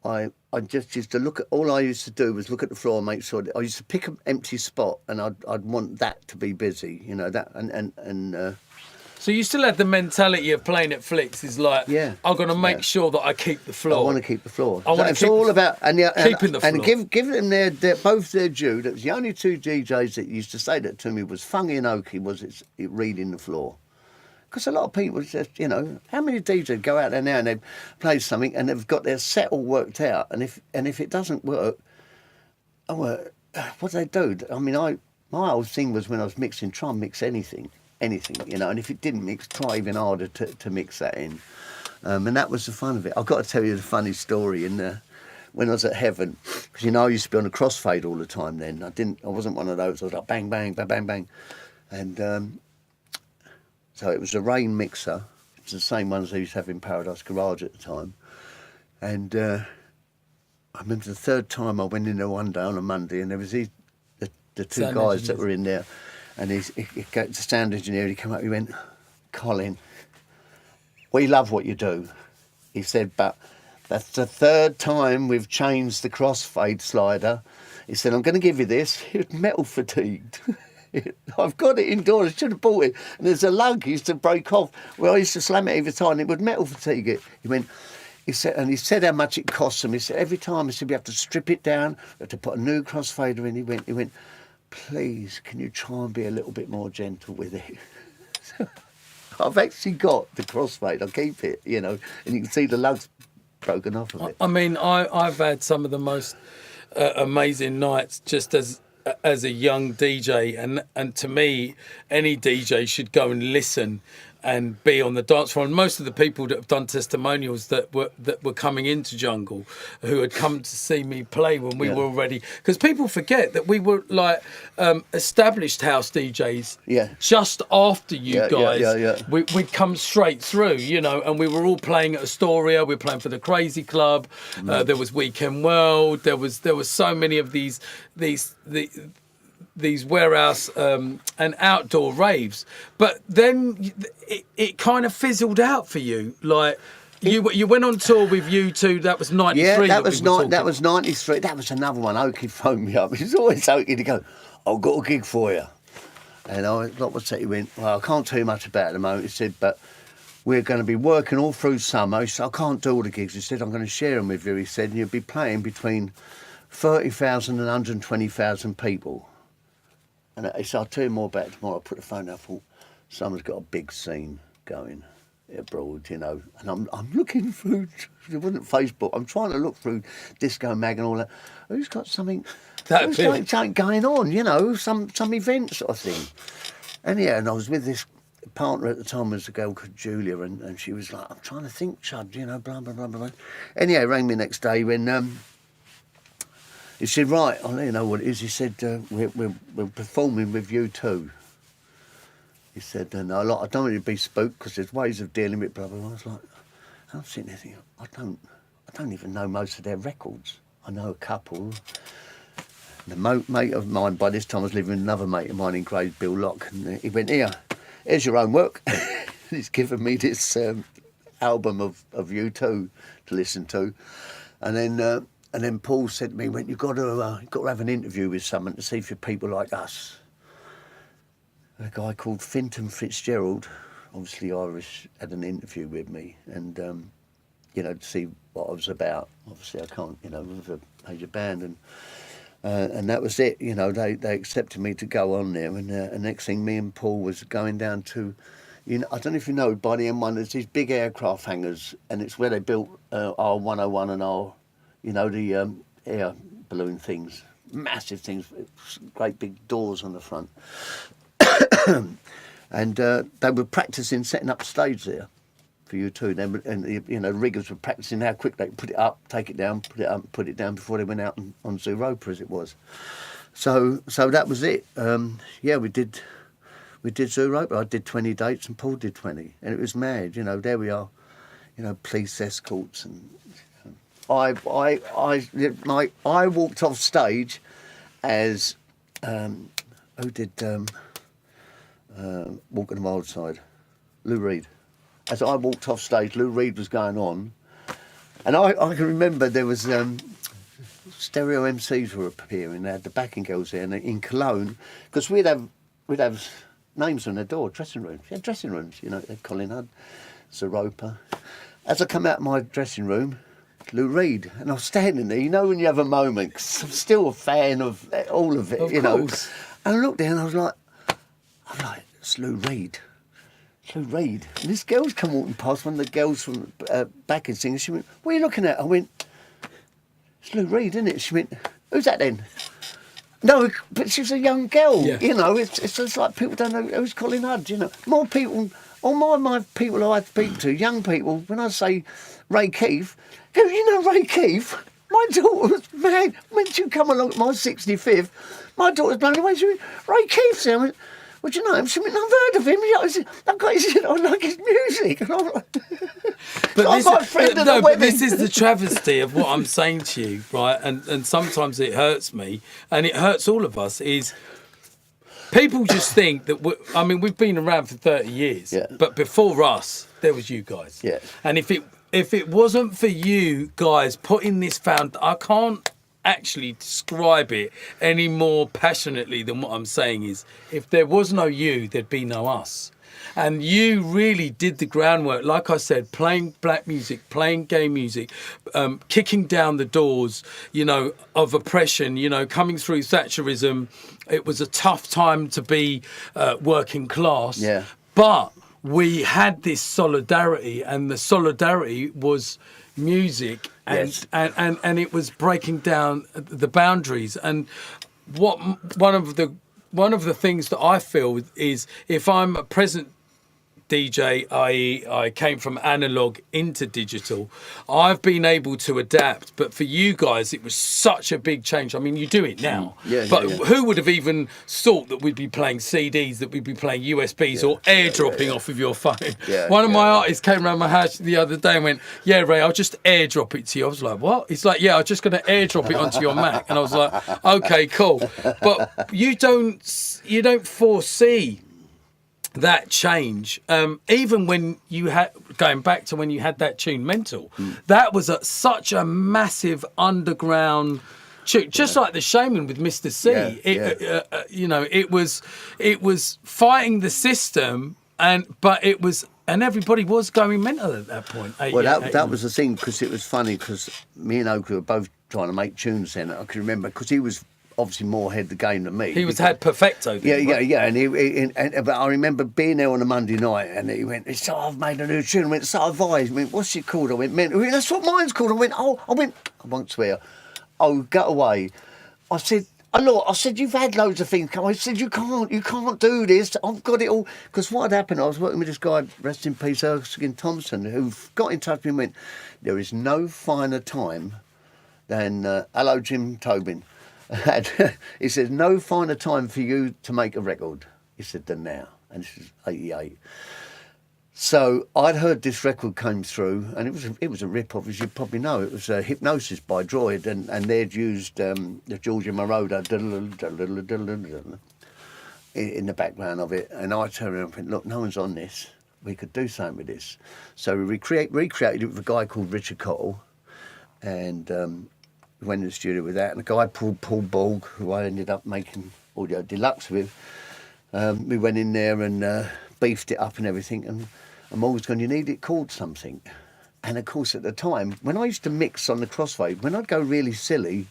I just used to look at, all I used to do was look at the floor and make sure that I used to pick an empty spot and I'd want that to be busy, you know, that and so you still had the mentality of playing at Flicks is like, I'm going to make sure that I keep the floor. I want to keep the floor. It's all about keeping the floor. And give them both their due. That was the only two DJs that used to say that to me was Fungy and Oki was reading the floor. Because a lot of people just, you know, how many DJs go out there now and they play something and they've got their set all worked out, and if it doesn't work, what do they do? I mean, my whole thing was when I was mixing, try and mix anything, you know, and if it didn't mix, try even harder to mix that in. And that was the fun of it. I've got to tell you the funny story. When I was at Heaven, because, you know, I used to be on a crossfade all the time then. I wasn't one of those. I was like bang, bang, bang, bang, bang. And so it was a Rain mixer. It's the same ones they used to have in Paradise Garage at the time. And I remember the third time I went in there one day on a Monday, and there was the two guys that were in there. And he got the sound engineer, he came up, he went, Colin, we love what you do. He said, but that's the third time we've changed the crossfade slider. He said, I'm going to give you this. It was metal fatigued. I've got it indoors, I should have bought it. And there's a lug he used to break off where I used to slam it every time and it would metal fatigue it. He said how much it costs him. He said, every time, he said, we have to strip it down, we have to put a new crossfader in. He went, please, can you try and be a little bit more gentle with it? I've actually got the crossfade. I keep it, you know, and you can see the lugs broken off of it. I mean, I've had some of the most amazing nights just as a young DJ, and to me, any DJ should go and listen and be on the dance floor. And most of the people that have done testimonials that were coming into Jungle, who had come to see me play when we were already, because people forget that we were like established house DJs. Just after you guys, we'd come straight through, you know, and we were all playing at Astoria. We were playing for the Crazy Club. There was Weekend World. There was so many of these warehouse and outdoor raves, but then it kind of fizzled out for you. Like you went on tour with U2. That was 93. Yeah, that was 93. That was another one. Oakie phoned me up. He's always Oakie to go, I've got a gig for you. And I he went, well, I can't tell you much about it at the moment. He said, but we're going to be working all through summer. He said, I can't do all the gigs. He said, I'm going to share them with you. He said, and you'll be playing between 30,000 and 120,000 people. And he said, I'll tell you more about it tomorrow. I put the phone up, I thought, someone's got a big scene going abroad, you know. And I'm looking through, it wasn't Facebook, I'm trying to look through Disco Mag and all that. Who's got something going on, you know, some event sort of thing. And yeah, and I was with this partner at the time, was a girl called Julia, and she was like, I'm trying to think, Chud, you know, blah, blah, blah, blah. And yeah, he rang me next day when... he said, right, I'll let you know what it is. He said, we're performing with U2. He said, no, I don't want you to be spooked because there's ways of dealing with it, blah, blah, blah. I was like, I'm sitting there thinking, I don't even know most of their records. I know a couple. The mate of mine, by this time, was living with another mate of mine in Grays, Bill Locke, and he went, here's your homework. He's given me this album of U2 to listen to. And then Paul said to me, you've got to have an interview with someone to see if you're people like us. A guy called Finton Fitzgerald, obviously Irish, had an interview with me and, you know, to see what I was about. Obviously I can't, you know, with a major band. And that was it, you know, they accepted me to go on there. And the next thing, me and Paul was going down to, you know, I don't know if you know, by the M1, there's these big aircraft hangars, and it's where they built our 101 and our... You know, the air balloon things, massive things, great big doors on the front. And they were practising setting up stage there for U2. And you know, riggers were practising how quick they could put it up, take it down, put it up, put it down before they went out on Europa, as it was. So that was it. Yeah, we did Europa. I did 20 dates and Paul did 20. And it was mad, you know, there we are, you know, police escorts and... I walked off stage as who did Walking the Wild Side? Lou Reed. As I walked off stage, Lou Reed was going on, and I can remember there was stereo MCs were appearing. They had the backing girls there, and in Cologne, because we'd have names on the door, dressing rooms. Yeah, dressing rooms. You know, Colin Hudd, Zeropa. As I come out of my dressing room, Lou Reed, and I was standing there, you know, when you have a moment, 'cause I'm still a fan of all of it, of you course. know. And I looked there and I was like, it's Lou Reed. It's Lou Reed. And this girl's come walking past, one of the girls from backing singers. She went, what are you looking at? I went, it's Lou Reed, isn't it? She went, who's that then? No, but she's a young girl, you know. It's just like people don't know who's Colin Hudd, you know. More people, all my people I speak to, young people, when I say Ray Keefe, go, you know Ray Keefe? My daughter was mad. When she come along at my 65th, my daughter's blown away. She went, Ray Keefe, I went, well, do you know him? She went, I've heard of him. I like his music. And I'm like, but this is the travesty of what I'm saying to you, right? And sometimes it hurts me, and it hurts all of us, is people just think that, we've been around for 30 years, but before us, there was you guys. Yeah. And if it wasn't for you guys putting this I can't actually describe it any more passionately than what I'm saying is, if there was no you, there'd be no us. And you really did the groundwork, like I said, playing black music, playing gay music, kicking down the doors, you know, of oppression, you know, coming through Thatcherism. It was a tough time to be working class. Yeah. But we had this solidarity, and the solidarity was music, and Yes. and it was breaking down the boundaries. And one of the things that I feel is, if I'm a present DJ, i.e. I came from analog into digital, I've been able to adapt. But for you guys, it was such a big change. I mean, you do it now. But who would have even thought that we'd be playing CDs, that we'd be playing USBs or airdropping off of your phone? One of my artists came around my house the other day and went, "Yeah, Ray, I'll just airdrop it to you." I was like, "What?" He's like, "Yeah, I'm just going to airdrop it onto your Mac." And I was like, "Okay, cool." But you don't foresee that change, even when you had, going back to when you had that tune Mental, that was such a massive underground tune, just like the Shaman with Mr. C. You know, it was fighting the system, and everybody was going mental at that point. That was the thing, because it was funny, because me and Oakley were both trying to make tunes then. I can remember, because he was obviously more ahead of the game than me. He had perfecto. But I remember being there on a Monday night, and he went, "So I've made a new tune." I went, "So have I." He went, "What's it called?" I went, "Mental." He went, "That's what mine's called." I won't swear. "Oh, go away." I said, "Look," I said, "You've had loads of things come." I said, you can't do this. I've got it all." Because what had happened, I was working with this guy, rest in peace, Erskine Thompson, who got in touch with me and went, "There is no finer time than hello, Jim Tobin." He said, "No finer time for you to make a record," he said, "than now." And this was 88. So I'd heard this record came through, and it was a rip-off, as you probably know. It was Hypnosis by Droid, and they'd used the Georgia Moroder in the background of it. And I turned around and went, "Look, no one's on this. We could do something with this." So we recreated it with a guy called Richard Cottle, and went in the studio with that, and a guy called Paul Borg, who I ended up making Audio Deluxe with. We went in there and beefed it up and everything, and Morgan's going, "You need it called something." And of course, at the time, when I used to mix on the Crossfade, when I'd go really silly,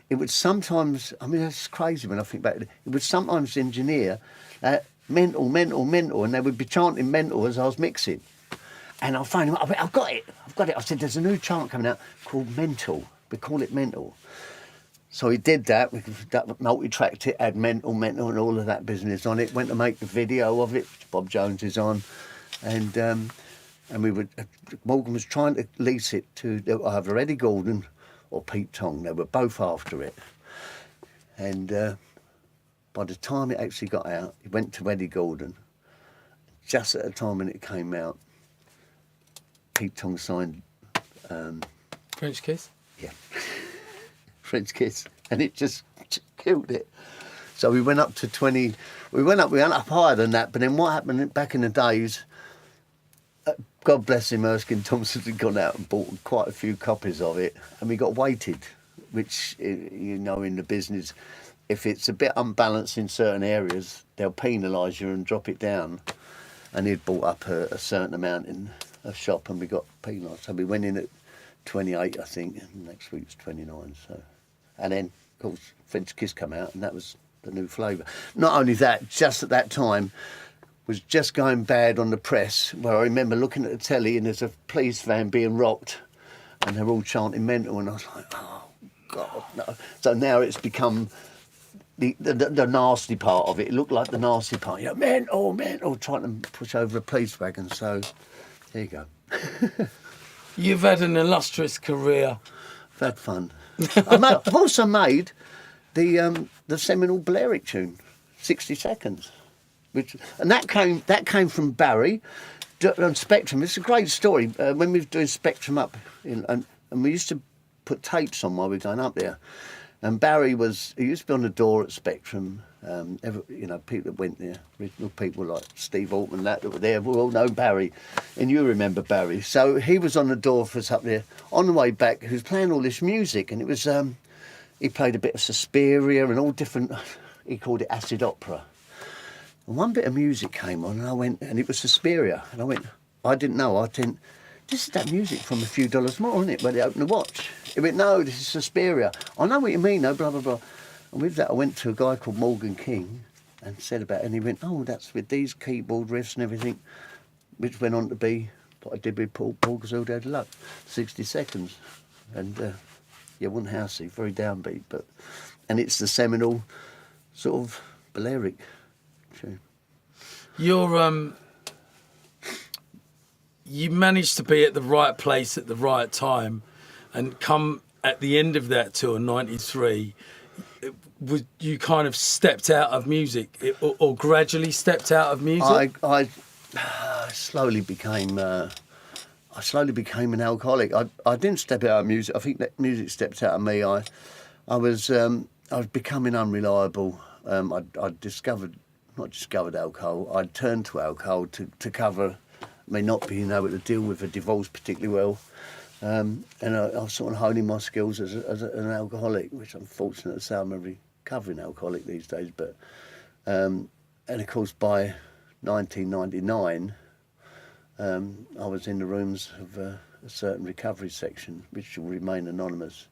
it would sometimes, I mean, that's crazy when I think back, it would sometimes engineer mental, mental, mental, and they would be chanting mental as I was mixing. And I'll phone him up, I've got it. I said, "There's a new chant coming out called Mental. We call it Mental." So he did that. We multi-tracked it, had Mental, and all of that business on it. Went to make the video of it, which Bob Jones is on, and we would. Morgan was trying to lease it to either Eddie Gordon or Pete Tong. They were both after it, and by the time it actually got out, it went to Eddie Gordon. Just at the time when it came out, Pete Tong signed French Kiss. Yeah, French Kiss, and it just killed it. So we went up to 20. We went up higher than that. But then what happened back in the days? God bless him, Erskine Thompson had gone out and bought quite a few copies of it, and we got weighted, which, you know, in the business, if it's a bit unbalanced in certain areas, they'll penalise you and drop it down. And he'd bought up a certain amount in a shop, and we got penalised. So we went in at 28, I think, and next week was 29. So, and then, of course, French Kiss come out, and that was the new flavour. Not only that, just at that time, was just going bad on the press, where I remember looking at the telly and there's a police van being rocked, and they're all chanting Mental, and I was like, "Oh God, no!" So now it's become the nasty part of it. It looked like the nasty part. You know, Mental, Mental, trying to push over a police wagon. So there you go. You've had an illustrious career. I've had fun. I've also made the seminal Blerick tune, 60 Seconds, and that came from Barry on Spectrum. It's a great story. When we were doing Spectrum up, and we used to put tapes on while we were going up there. And Barry he used to be on the door at Spectrum. You know, people that went there, original people like Steve Altman, that were there, we all know Barry, and you remember Barry. So he was on the door for us up there. On the way back, he was playing all this music, and it was he played a bit of Suspiria and all different. He called it acid opera, And one bit of music came on, and I went, and it was Suspiria. And I went, I didn't know, this is that music from A Few Dollars More, isn't it, when they opened the watch? He went, no, this is Suspiria. I know what you mean, though, blah, blah, blah. And with that, I went to a guy called Morgan King and said about it, and he went, oh, that's with these keyboard riffs and everything, which went on to be what I did with Paul Gazelda Deluxe, 60 Seconds. And, one housey, very downbeat, and it's the seminal sort of Balearic tune. You managed to be at the right place at the right time, and come at the end of that tour, 93, you kind of stepped out of music, or gradually stepped out of music? I slowly became an alcoholic. I didn't step out of music. I think that music stepped out of me. I was becoming unreliable. I not discovered alcohol. I'd turned to alcohol to cover me not being able to deal with a divorce particularly well. And I was sort of honing my skills as an alcoholic, which I'm fortunate to say I'm a recovering alcoholic these days. But and of course by 1999, I was in the rooms of a certain recovery section, which will remain anonymous.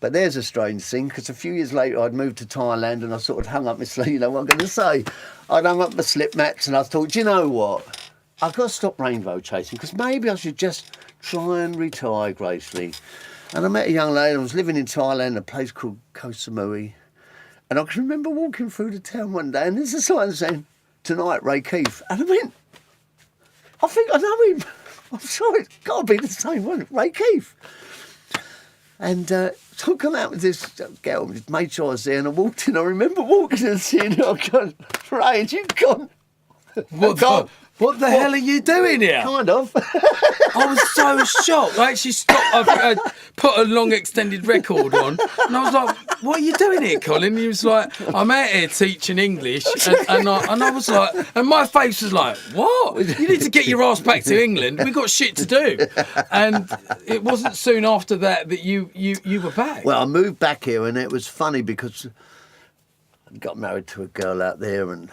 But there's a strange thing, because a few years later I'd moved to Thailand, and I sort of hung up my sleeve, you know what I'm going to say? I'd hung up my slip mats, and I thought, do you know what? I've got to stop rainbow chasing, because maybe I should just try and retire gracefully. And I met a young lady. I was living in Thailand, a place called Koh Samui, and I can remember walking through the town one day, and there's a sign saying, "Tonight, Ray Keith." And I went, I think I know him. I'm sure it's got to be the same one, Ray Keith. And so I come out with this girl, made sure I was there, and I walked in. I remember walking and seeing her. I go, "Ray, and you've gone." What the hell are you doing here? Kind of. I was so shocked. I actually stopped. I put a long extended record on, and I was like, "What are you doing here, Colin?" He was like, "I'm out here teaching English," and I was like, and my face was like, "What? You need to get your ass back to England. We've got shit to do." And it wasn't soon after that you were back. Well, I moved back here, and it was funny because I got married to a girl out there, and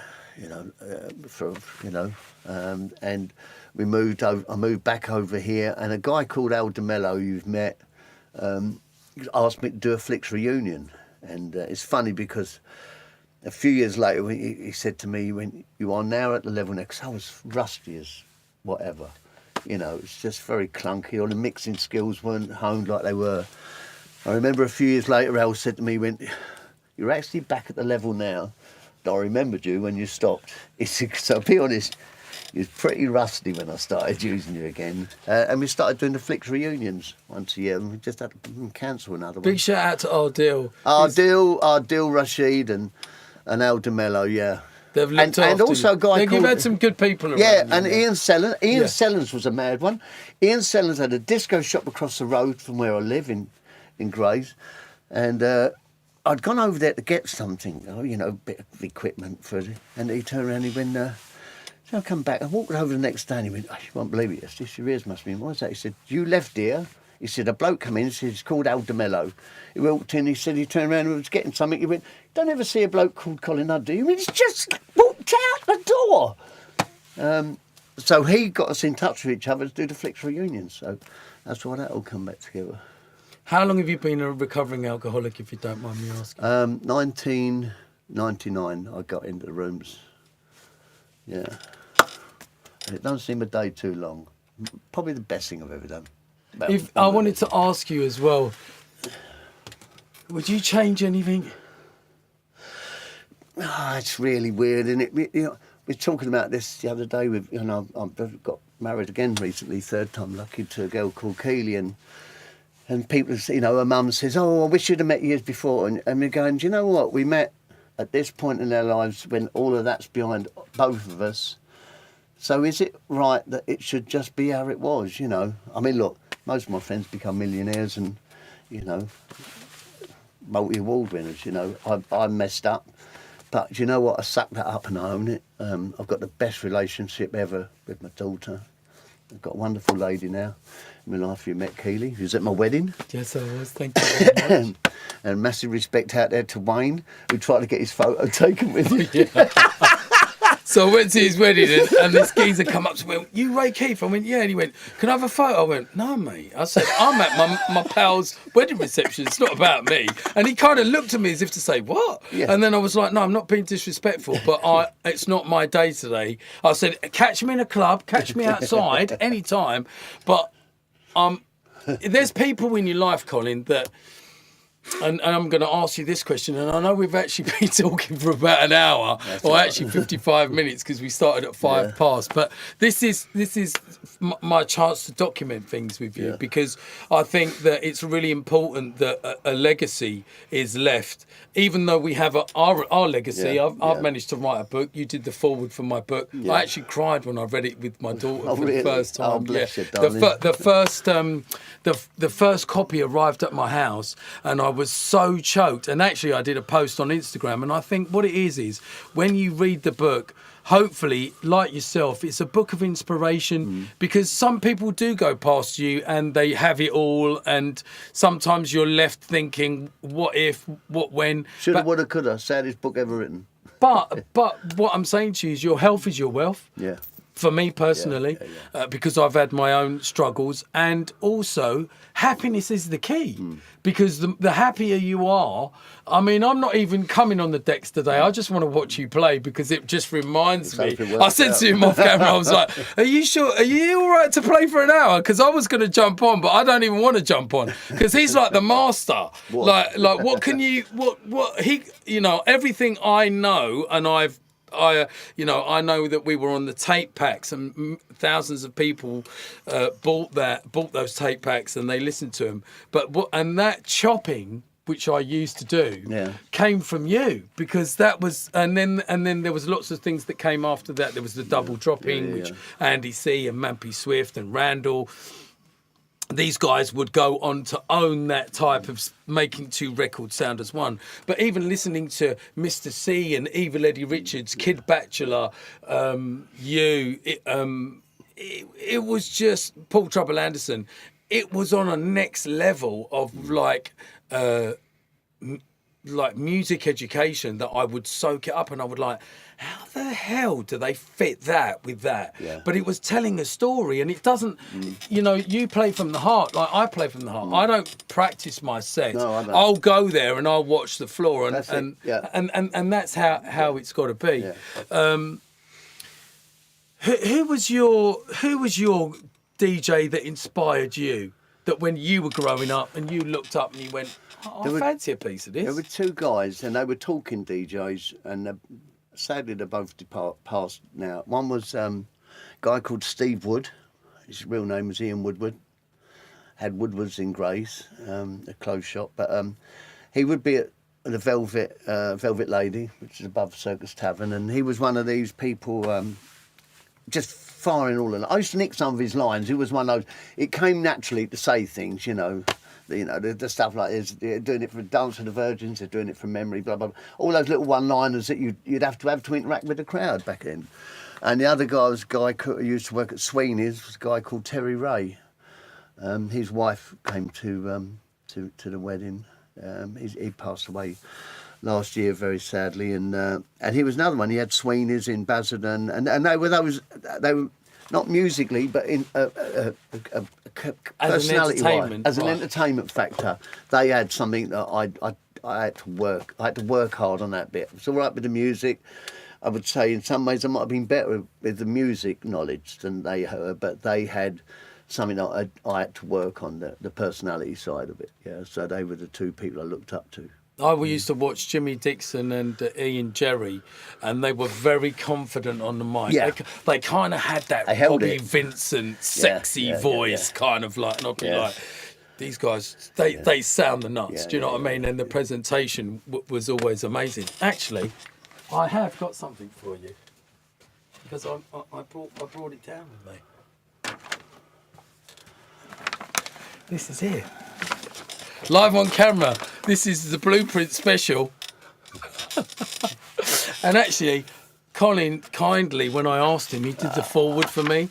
and we moved. I moved back over here, and a guy called Al DeMello, you've met, asked me to do a Flicks reunion. And it's funny because a few years later, he said to me, "When you are now at the level next," I was rusty as whatever. It's just very clunky. All the mixing skills weren't honed like they were. I remember a few years later, Al said to me, "You're actually back at the level now. I remembered you when you stopped." He said, "So I'll be honest, you was pretty rusty when I started using you again." And we started doing the Flicks reunions once a year, and we just had to cancel another one. Big shout out to Ardil. Ardil Rashid and Al DeMello, yeah. They've looked after and also a guy called... You've had some good people around. Yeah, and Ian Sellers. Ian Sellers was a mad one. Ian Sellers had a disco shop across the road from where I live in Grays, and... I'd gone over there to get something, a bit of equipment for it, and he turned around and he went, so I come back, I walked over the next day and he went, "Oh, you won't believe it, yes, your ears must be in." "What's that?" He said, "You left here." He said, "A bloke come in," he said, "He's called Al DeMello." He walked in, he said he turned around and was getting something. He went, "Don't ever see a bloke called Colin Hudd, do you?" I mean, he's just walked out the door. So he got us in touch with each other to do the Flicks reunion, so that's why that all come back together. How long have you been a recovering alcoholic, if you don't mind me asking? 1999, I got into the rooms. Yeah. And it doesn't seem a day too long. Probably the best thing I've ever done. I wanted to ask you as well, would you change anything? It's really weird, isn't it? We were talking about this the other day with, I've got married again recently, third time lucky, to a girl called Keely, and people, her mum says, "Oh, I wish you'd have met years before." And we're going, "Do you know what? We met at this point in our lives when all of that's behind both of us. So is it right that it should just be how it was, I mean, look, most of my friends become millionaires and, multi-award winners, I messed up. But you know what? I sucked that up and I own it. I've got the best relationship ever with my daughter. I've got a wonderful lady now in my life. You met Keely, who's at my wedding. Yes, I was. Thank you very much. And massive respect out there to Wayne, who tried to get his photo taken with you. So I went to his wedding, and this geezer come up to me, "You Ray Keith?" I went, "Yeah." And he went, "Can I have a photo?" I went, "No, mate." I said, "I'm at my pal's wedding reception. It's not about me." And he kind of looked at me as if to say, "What?" Yeah. And then I was like, "No, I'm not being disrespectful, but it's not my day today." I said, "Catch me in a club, catch me outside anytime." But there's people in your life, Colin, that. And I'm going to ask you this question, and I know we've actually been talking for about an hour, actually 55 minutes, because we started at 5 past. But this is my chance to document things with you, because I think that it's really important that a legacy is left, even though we have our legacy. Yeah. I've managed to write a book. You did the foreword for my book. Yeah. I actually cried when I read it with my daughter for really? the first time. Oh, bless you, darling. The first copy arrived at my house, and I was so choked. And actually, I did a post on Instagram, and I think what it is when you read the book, hopefully, like yourself, it's a book of inspiration, because some people do go past you and they have it all, and sometimes you're left thinking, what if, what when? Shoulda, woulda, coulda. Saddest book ever written. But what I'm saying to you is your health is your wealth. Yeah. For me personally, because I've had my own struggles, and also happiness is the key, because the happier you are, I mean, I'm not even coming on the decks today. I just want to watch you play, because it just reminds me. I said to him off camera, I was like, "Are you sure? Are you all right to play for an hour?" Because I was going to jump on, but I don't even want to jump on, because he's like the master. Like what can you what he everything I know, and I know that we were on the tape packs, and thousands of people bought those tape packs, and they listened to them. And that chopping, which I used to do, came from you, because that was, and then there was lots of things that came after that. There was the double dropping, which Andy C and Mampy Swift and Randall. These guys would go on to own that type of making two records sound as one. But even listening to Mr. C and Evil Eddie Richards, Kid Bachelor, it was just Paul Trouble Anderson. It was on a next level of like music education that I would soak it up, and I would like, how the hell do they fit that with that? Yeah. But it was telling a story, and it doesn't, you play from the heart, like I play from the heart. I don't practice my set. No, I don't. I'll go there and I'll watch the floor, and that's how it's got to be. Yeah. Who was your DJ that inspired you? That when you were growing up and you looked up and you went, I fancy a piece of this. There were two guys, and they were talking DJs, and sadly they're both passed now. One was a guy called Steve Wood. His real name was Ian Woodward. Had Woodwards in Grays, a clothes shop. But he would be at the Velvet Lady, which is above Circus Tavern, and he was one of these people just firing all in. I used to nick some of his lines. He was one of those. It came naturally to say things, the stuff like this. They're doing it for Dance of the Virgins. They're doing it from memory. Blah blah. Blah. All those little one-liners that you'd have to interact with the crowd back then. And the other guy was a guy who used to work at Sweeney's. Was a guy called Terry Ray. His wife came to the wedding. He passed away last year, very sadly, and he was another one. He had Sweeney's in Basildon, and they were not musically, but in personality-wise, as an entertainment factor, they had something that I had to work. I had to work hard on that bit. It's all right with the music. I would say in some ways I might have been better with the music knowledge than they heard, but they had something that I had to work on, the personality side of it. Yeah, so they were the two people I looked up to. I used to watch Jimmy Dixon and Ian Jerry, and they were very confident on the mic. Yeah. They kind of had that Bobby Vincent sexy voice, kind of like, and I'd be like, these guys, they sound the nuts. Do you know what I mean? And the presentation was always amazing. Actually, I have got something for you, because I brought it down with me. This is it. Live on camera. This is the Blueprint special. And actually, Colin kindly, when I asked him, he did the foreword for me.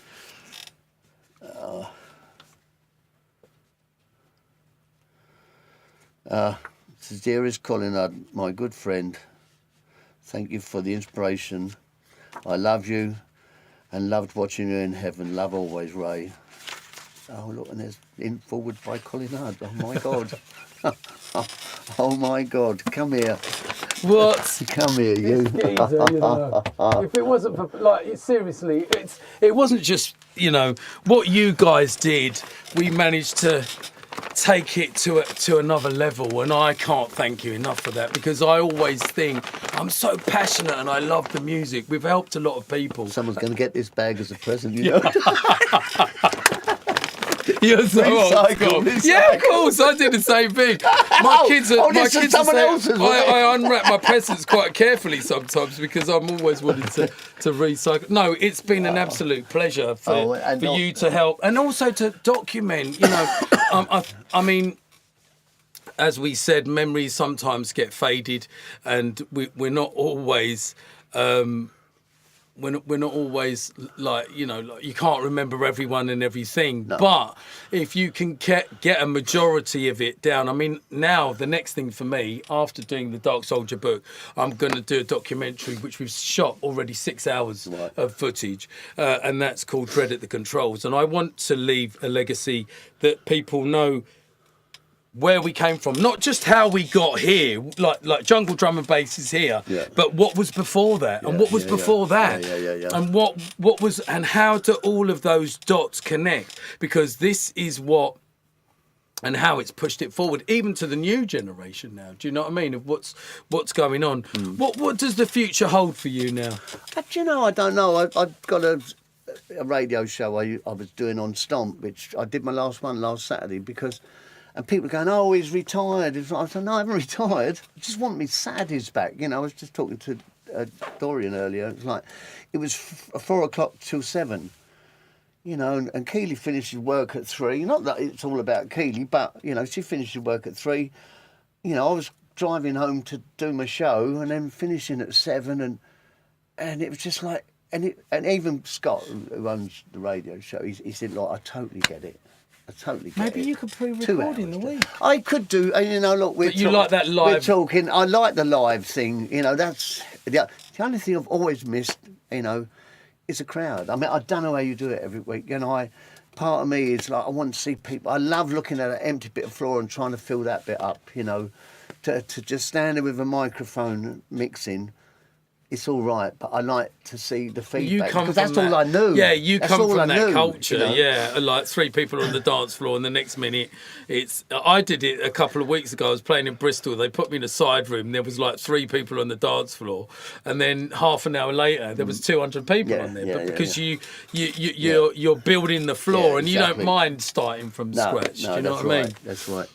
Dearest Colin Hudd, my good friend, thank you for the inspiration I love you and loved watching you in heaven. Love always, Ray. Oh, look, and there's in forward by Colin Hudd. Oh, my God. Oh, my God. Come here. What? Come here, you. Geezer, you know. If it wasn't for, like, seriously, it wasn't just, you know, what you guys did. We managed to take it to another level, and I can't thank you enough for that, because I always think I'm so passionate and I love the music. We've helped a lot of people. Someone's going to get this bag as a present, you know. You're so Recycle. Yeah, of course. I did the same thing. My kids are. My kids someone else's. I unwrap my presents quite carefully sometimes because I'm always wanting to recycle. No, it's been an absolute pleasure for you to help and also to document. You know, I mean, as we said, memories sometimes get faded, and we're not always. We're not always like, you know, like you can't remember everyone and everything. No. But if you can get a majority of it down, I mean, now the next thing for me, after doing the Dark Soldier book, I'm going to do a documentary which we've shot already 6 hours of footage, and that's called Dread at the Controls. And I want to leave a legacy that people know where we came from, not just how we got here, like Jungle Drum and Bass is here, but what was before that, and what was before that, and what was, and how do all of those dots connect? Because this is what, and how it's pushed it forward, even to the new generation now. Do you know what I mean? Of what's going on. What does the future hold for you now? Do you know? I don't know. I've got a radio show I was doing on Stomp, which I did my last one last Saturday because. And people are going, oh, he's retired. I said, no, I haven't retired. I just want me saddies back. You know, I was just talking to Dorian earlier. It was like, it was 4 o'clock till 7. You know, and Keely finishes work at 3. Not that it's all about Keely, but, you know, she finishes work at 3. You know, I was driving home to do my show and then finishing at 7. And it was just like, and even Scott, who owns the radio show, he said, like, I totally get it. I totally get Maybe it. you could pre-record in the week. I could do, you know, look, like that live. We're talking, I like the live thing, you know, that's, the only thing I've always missed, you know, is a crowd. I mean, I don't know how you do it every week, and part of me is like, I want to see people, I love looking at an empty bit of floor and trying to fill that bit up, you know, to just stand there with a microphone mixing. It's all right, but I like to see the feedback because that's all I knew. Yeah, you come from that culture. You know? Yeah, like 3 people on the dance floor, and the next minute, it's. I did it a couple of weeks ago. I was playing in Bristol. They put me in a side room. There was like 3 people on the dance floor, and then half an hour later, there was 200 people on there. But because you're building the floor, and you don't mind starting from scratch. Do you know what I mean? That's right.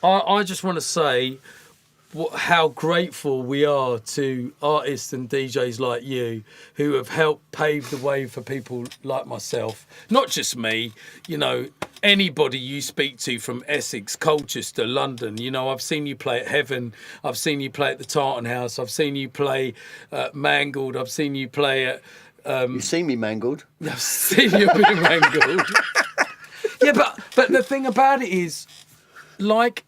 I just want to say. How grateful we are to artists and DJs like you who have helped pave the way for people like myself. Not just me, you know, anybody you speak to from Essex, Colchester, London. You know, I've seen you play at Heaven. I've seen you play at the Tartan House. I've seen you play at Mangled. I've seen you play at... You've seen me mangled. I've seen you being mangled. Yeah, but the thing about it is, like...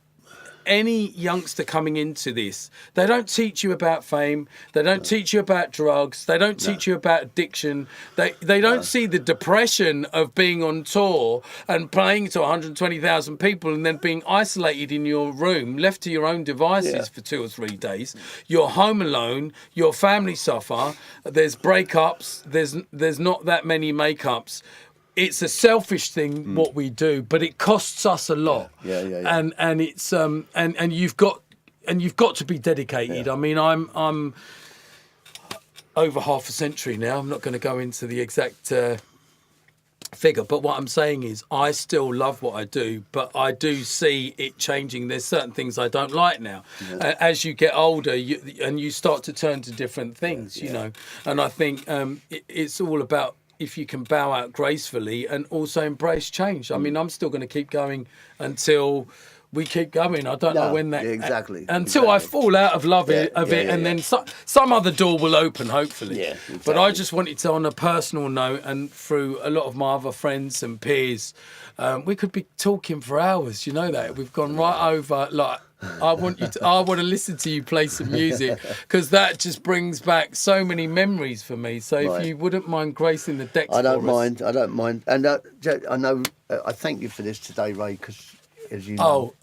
any youngster coming into this, they don't teach you about fame, they don't teach you about drugs, they don't teach you about addiction, they don't see the depression of being on tour and playing to 120,000 people and then being isolated in your room, left to your own devices for 2 or 3 days. You're home alone, your family suffer, there's breakups, there's not that many makeups. It's a selfish thing what we do, but it costs us a lot. Yeah. And it's and you've got to be dedicated. I mean, I'm over half a century now. I'm not going to go into the exact figure, but what I'm saying is I still love what I do, but I do see it changing. There's certain things I don't like now. As you get older, you start to turn to different things, you know. And I think it's all about. If you can bow out gracefully and also embrace change. I mean, I'm still going to keep going until we keep going. I don't know when that... Exactly. Until I fall out of love it, and then some other door will open, hopefully. Yeah, exactly. But I just wanted to, on a personal note, and through a lot of my other friends and peers, we could be talking for hours, you know that. We've gone right over, like... I want to listen to you play some music, because that just brings back so many memories for me. So if you wouldn't mind gracing the decks, I don't mind. And I know. I thank you for this today, Ray, because as you know.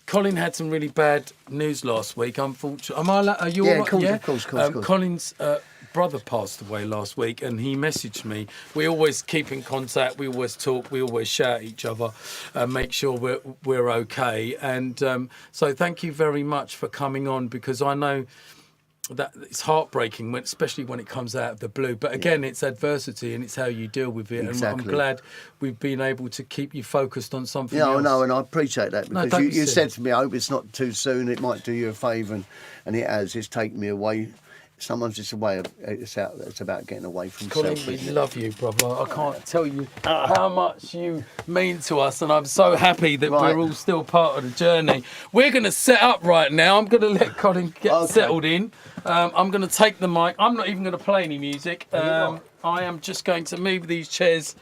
Colin had some really bad news last week. Unfortunately, are you all right? Of course. Colin's brother passed away last week, and he messaged me. We always keep in contact. We always talk. We always shout at each other, make sure we're okay. And so, thank you very much for coming on, because I know that it's heartbreaking, especially when it comes out of the blue. But again, it's adversity, and it's how you deal with it. Exactly. And I'm glad we've been able to keep you focused on something else. Yeah, I know, and I appreciate that, because you said to me, I hope it's not too soon. It might do you a favour, and it has. It's taken me away. Sometimes it's it's about getting away from Colin, self. we love you, brother. I can't tell you how much you mean to us, and I'm so happy that we're all still part of the journey. We're going to set up right now. I'm going to let Colin get settled in. I'm going to take the mic. I'm not even going to play any music. I am just going to move these chairs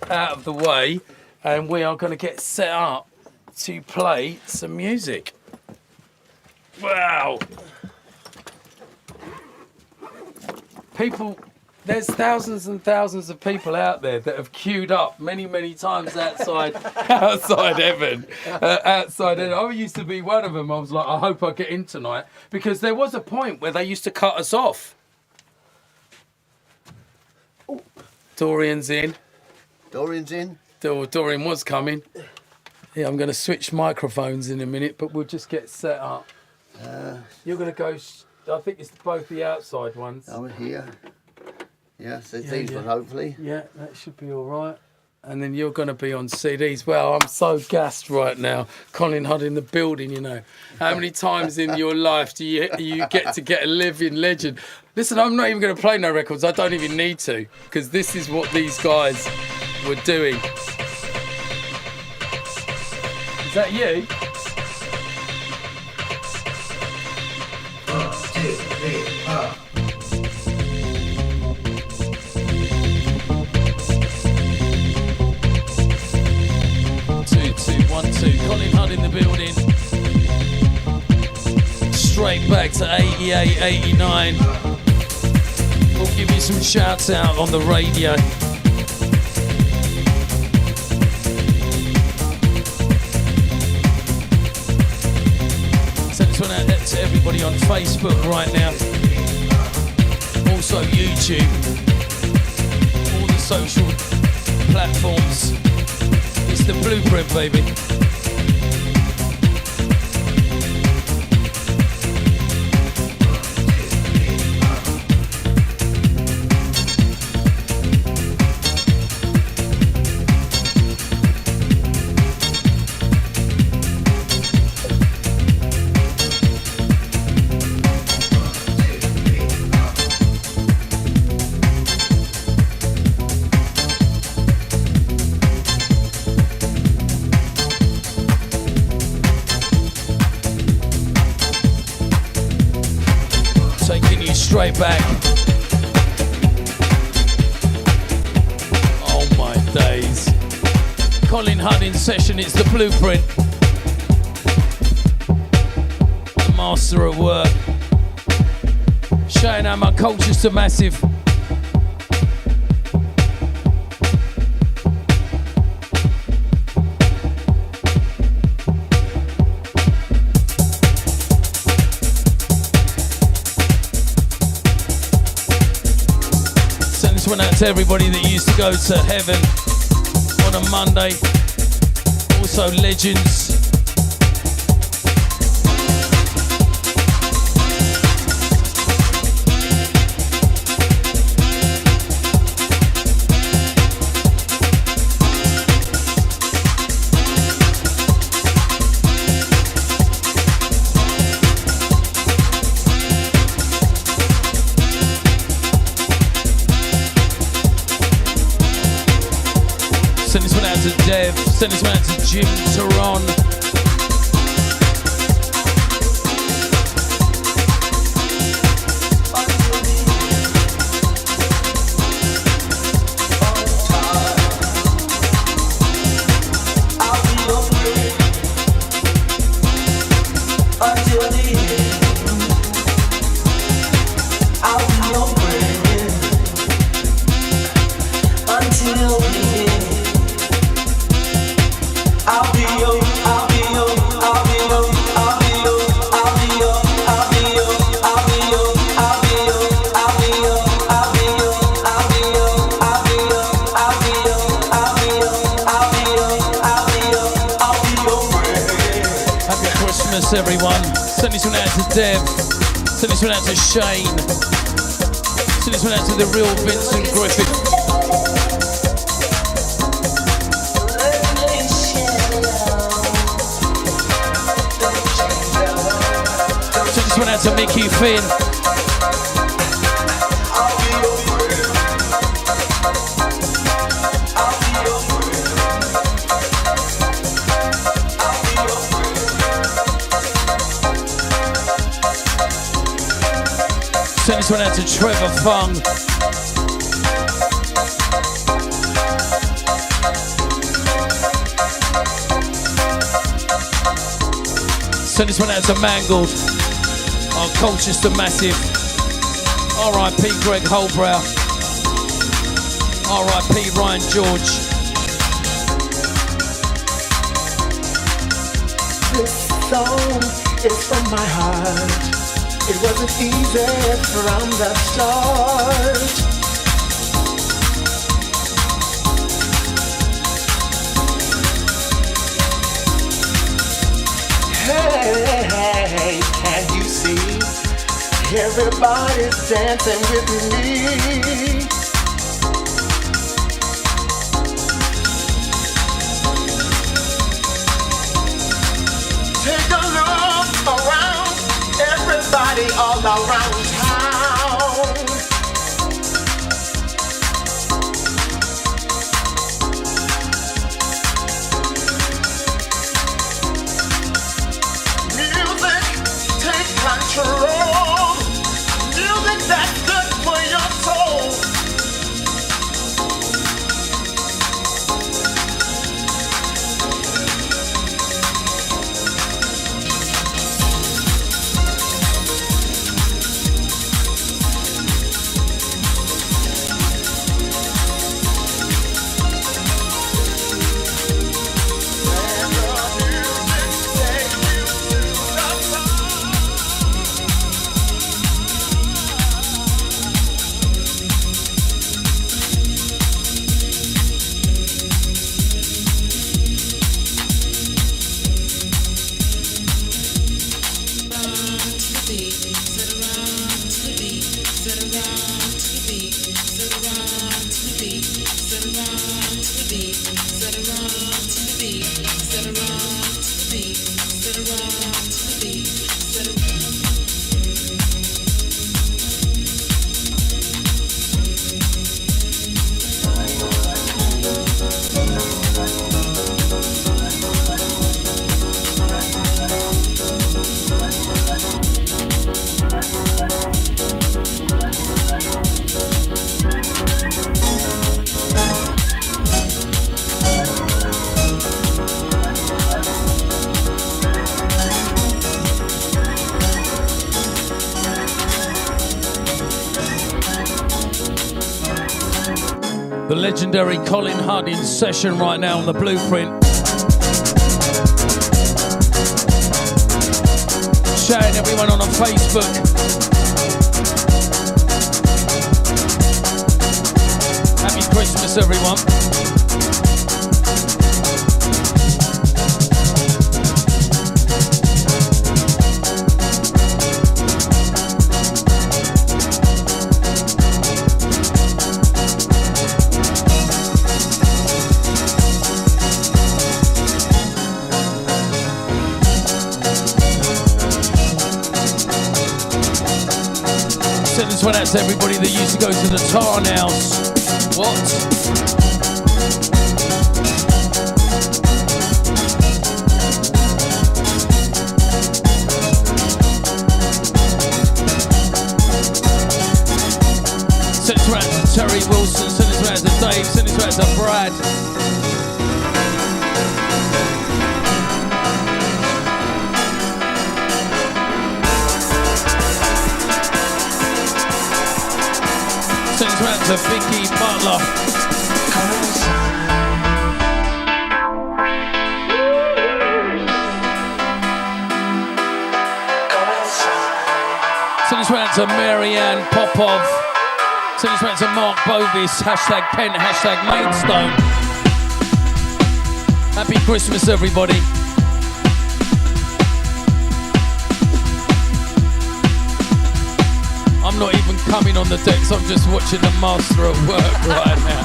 out of the way, and we are going to get set up to play some music. Wow. People, there's thousands and thousands of people out there that have queued up many times outside heaven. I used to be one of them. I was like, I hope I get in tonight, because there was a point where they used to cut us off. Dorian's in. Dorian was coming. Yeah, I'm going to switch microphones in a minute, but we'll just get set up. You're going to go... I think it's both the outside ones. Oh, here. Yeah, so these ones, hopefully. Yeah, that should be all right. And then you're going to be on CDs. Well, I'm so gassed right now. Colin Hudd in the building, you know. How many times in your life do you get to get a living legend? Listen, I'm not even going to play no records. I don't even need to, because this is what these guys were doing. Is that you? 1, 2, 3, 4. 1, 2. Colin Hudd in the building. Straight back to 88, 89. We'll give you some shouts out on the radio. Send this one out to everybody on Facebook right now. Also YouTube. All the social platforms. It's the blueprint, baby. Straight back. Oh my days. Colin Hudd in session, it's the blueprint. The master of work. Showing how my culture's so massive. Went out to everybody that used to go to heaven on a Monday. Also legends. Send this one out to Dev, send this one out to Jim Tehran. Everyone, send this one out to Dev, send this one out to Shane, send this one out to the real Vincent Griffith. Send this one out to Mickey Finn. Send this one out to Trevor Fung. Send this one out to Mangled, our Colchester Massive. R.I.P. Greg Holbrow. R.I.P. Ryan George. This song is from my heart. It wasn't easy from the start. Hey, can you see? Everybody's dancing with me. Take a look around. Everybody all around town. Music, take control. Music that's good for your soul. The legendary Colin Hudd in session right now on the Blueprint. Shouting everyone on Facebook. Happy Christmas, everyone. Send this one out to everybody that used to go to the Tarn House. What? Send this one out to Terry Wilson, send this one out to Dave, send this one out to Brad. to Vicky Butler. Send this one out to Marianne Popov. Send this one out to Mark Bovis. Hashtag Pen, hashtag Mainstone. Happy Christmas, everybody. I'm not even coming on the decks, I'm just watching the master at work right now.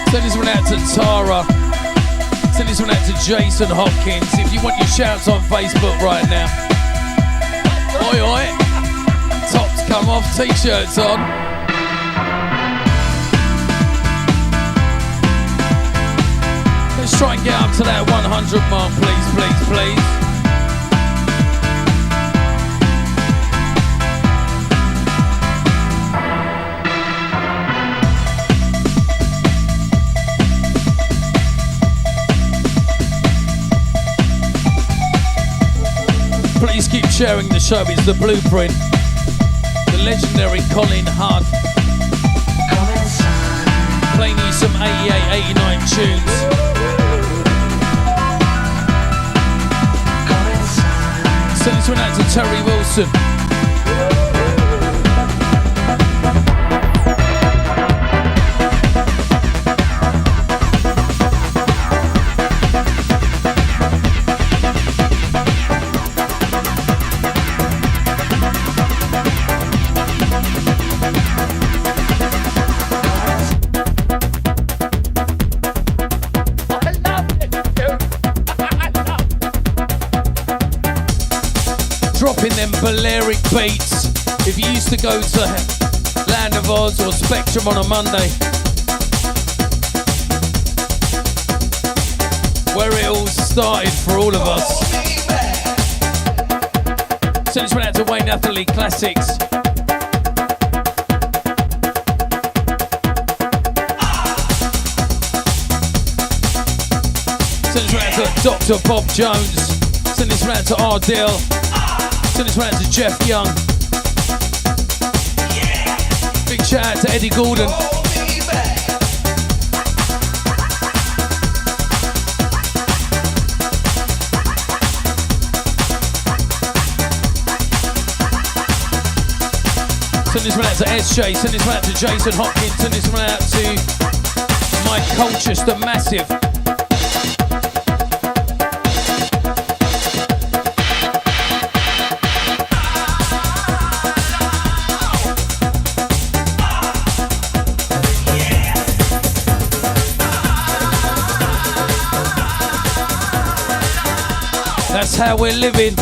Send this one out to Tara. Send this one out to Jason Hopkins. If you want your shouts on Facebook right now. Oi oi. Tops come off, t-shirts on. Let's try and get up to that 100 mark, please, please, please. Please keep sharing the show. It's the blueprint. The legendary Colin Hudd. Playing you some 88, 89 tunes. Send this one out to Terry Wilson. Dropping them Balearic beats. If you used to go to Land of Oz or Spectrum on a Monday, where it all started for all of us. Send this one out to Wayne Atherley Classics. Send this one out to Dr. Bob Jones. Send this one out to Ardell. Send this one out to Jeff Young. Big shout out to Eddie Gordon. Send this one out to SJ. Send this one out to Jason Hopkins. Send this one out to Mike Colchester Massive. That's how we're living.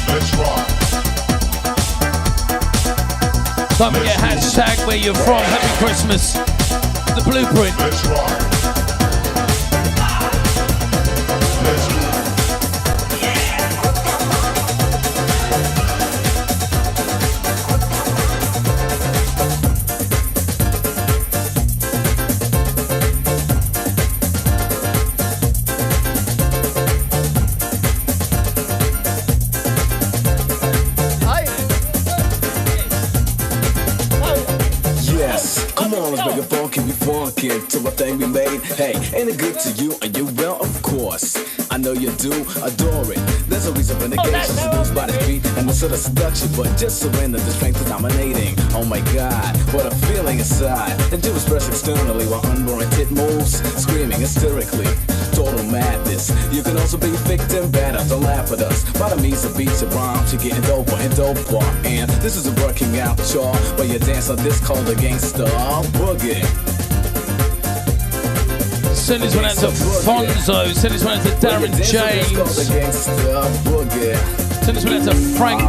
Let's rock. Don't forget hashtag where you're from. Happy Christmas. The blueprint. Let's rock. Let's do it. To what thing we made. Hey, ain't it good to you? Are you well? Of course. I know you do adore it. There's a reason renegation seduced by the street and the sort of seduction, but just surrender. The strength is dominating. Oh my God, what a feeling inside. And to express externally while unwarranted moves, screaming hysterically. Total madness. You can also be victim better. Don't laugh at us. By the means of beats and rhymes, you're getting doper and doper. And this is a working out chore where you dance on this called the gangsta boogie. Send this one out to Fonzo. Send this one out to Darren James. Send this one out to Frank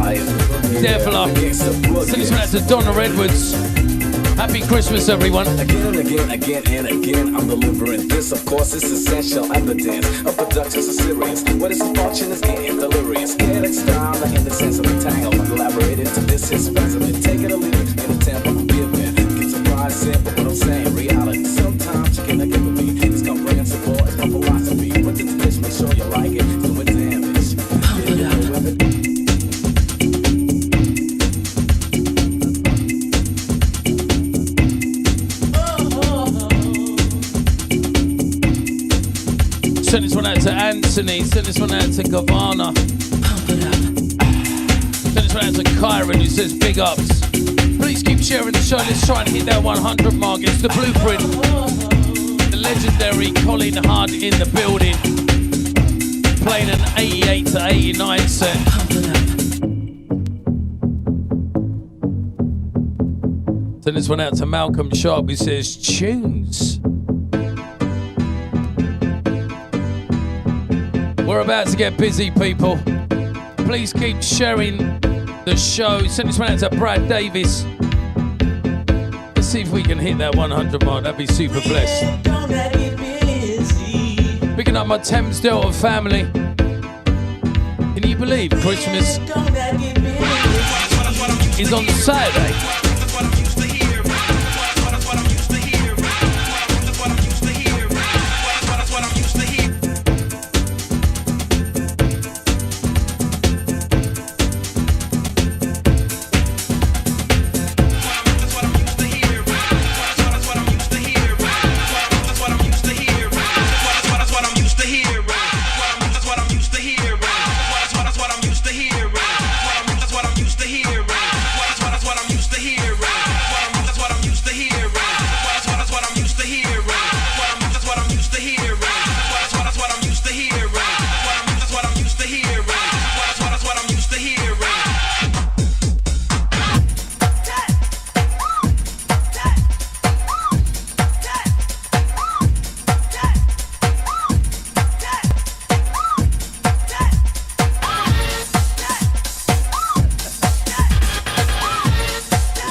Devler. Send this one out to Donna Edwards. Happy Christmas, everyone. Again and again, again and again, I'm delivering this. Of course, it's essential evidence of productions of serious. What is fortune is getting delirious. Kinetic style, in the sense of the tangle. Elaborated to this is specimen. Take it or leave it in the temple I'm giving. Get surprised, simple, what I'm saying. Reality. Sometimes you cannot give a beat. It's comprehensible, it's my philosophy. Put the dish, make sure you like it. Do it damage. Send this one out to Anthony. Send this one out to Gavana. Send this one out to Kyron who says big ups. Please keep sharing the show. Let's try and hit that 100 mark. It's the blueprint. The legendary Colin Hudd in the building. Playing an 88 to 89 set. Send this one out to Malcolm Sharp who says tunes. We're about to get busy, people. Please keep sharing the show. Send this one out to Brad Davis. Let's see if we can hit that 100 mark. That'd be super blessed. Picking up my Thames Delta family. Can you believe Christmas is on Saturday?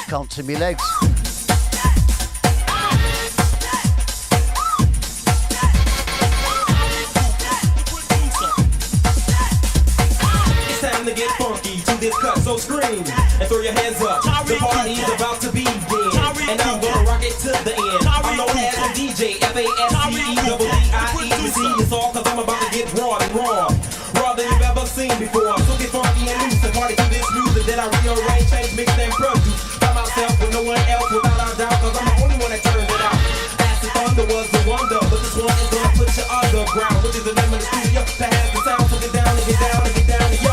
Can't see me legs. It's time to get funky to this cut, so scream and throw your hands up. The party's about to begin, and I'm gonna rock it to the end. I'm known as the DJ, F-A-S-T-E-D-D-I-E. See, it's all cause I'm about to get raw and raw. Raw than you've ever seen before. So get funky and loose and party to this music that I rearrange, change, mix, and produce. With no one else without a doubt, cause I'm the only one that turns it out. Acid Thunder was the wonder, but this one is gonna put you underground, which is the name of the studio that has the sound. So get down and get down and get down and yo.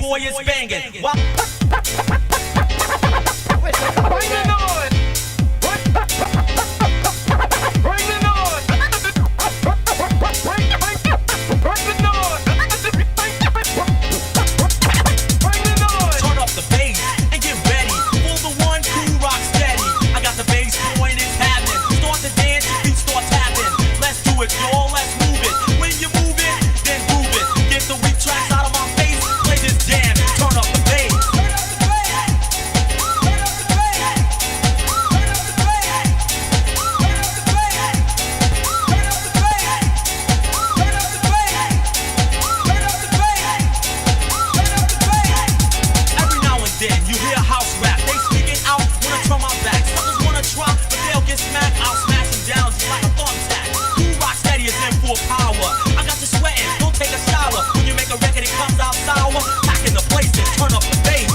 Boy is banging. Bring the noise. Bring the noise. Bring the noise. Bring the noise. Turn up the bass and get ready for the one cool rock steady. I got the bass boy and it's happening. Start to dance, beat start tapping. Let's do it, y'all. Let's move it. When you move it, then groove it. Get the weak tracks out of my face. Play this jam. Turn up the bass. Every now and then you hear house rap. They speaking out, wanna turn my back. Others wanna try, but they'll get smacked. I'll smash them down just like a thumbtack. Cool rock steady is in full power. I got you sweating, don't take a shower. When you make a record, it comes out sour. Packing the place and turn up the bass.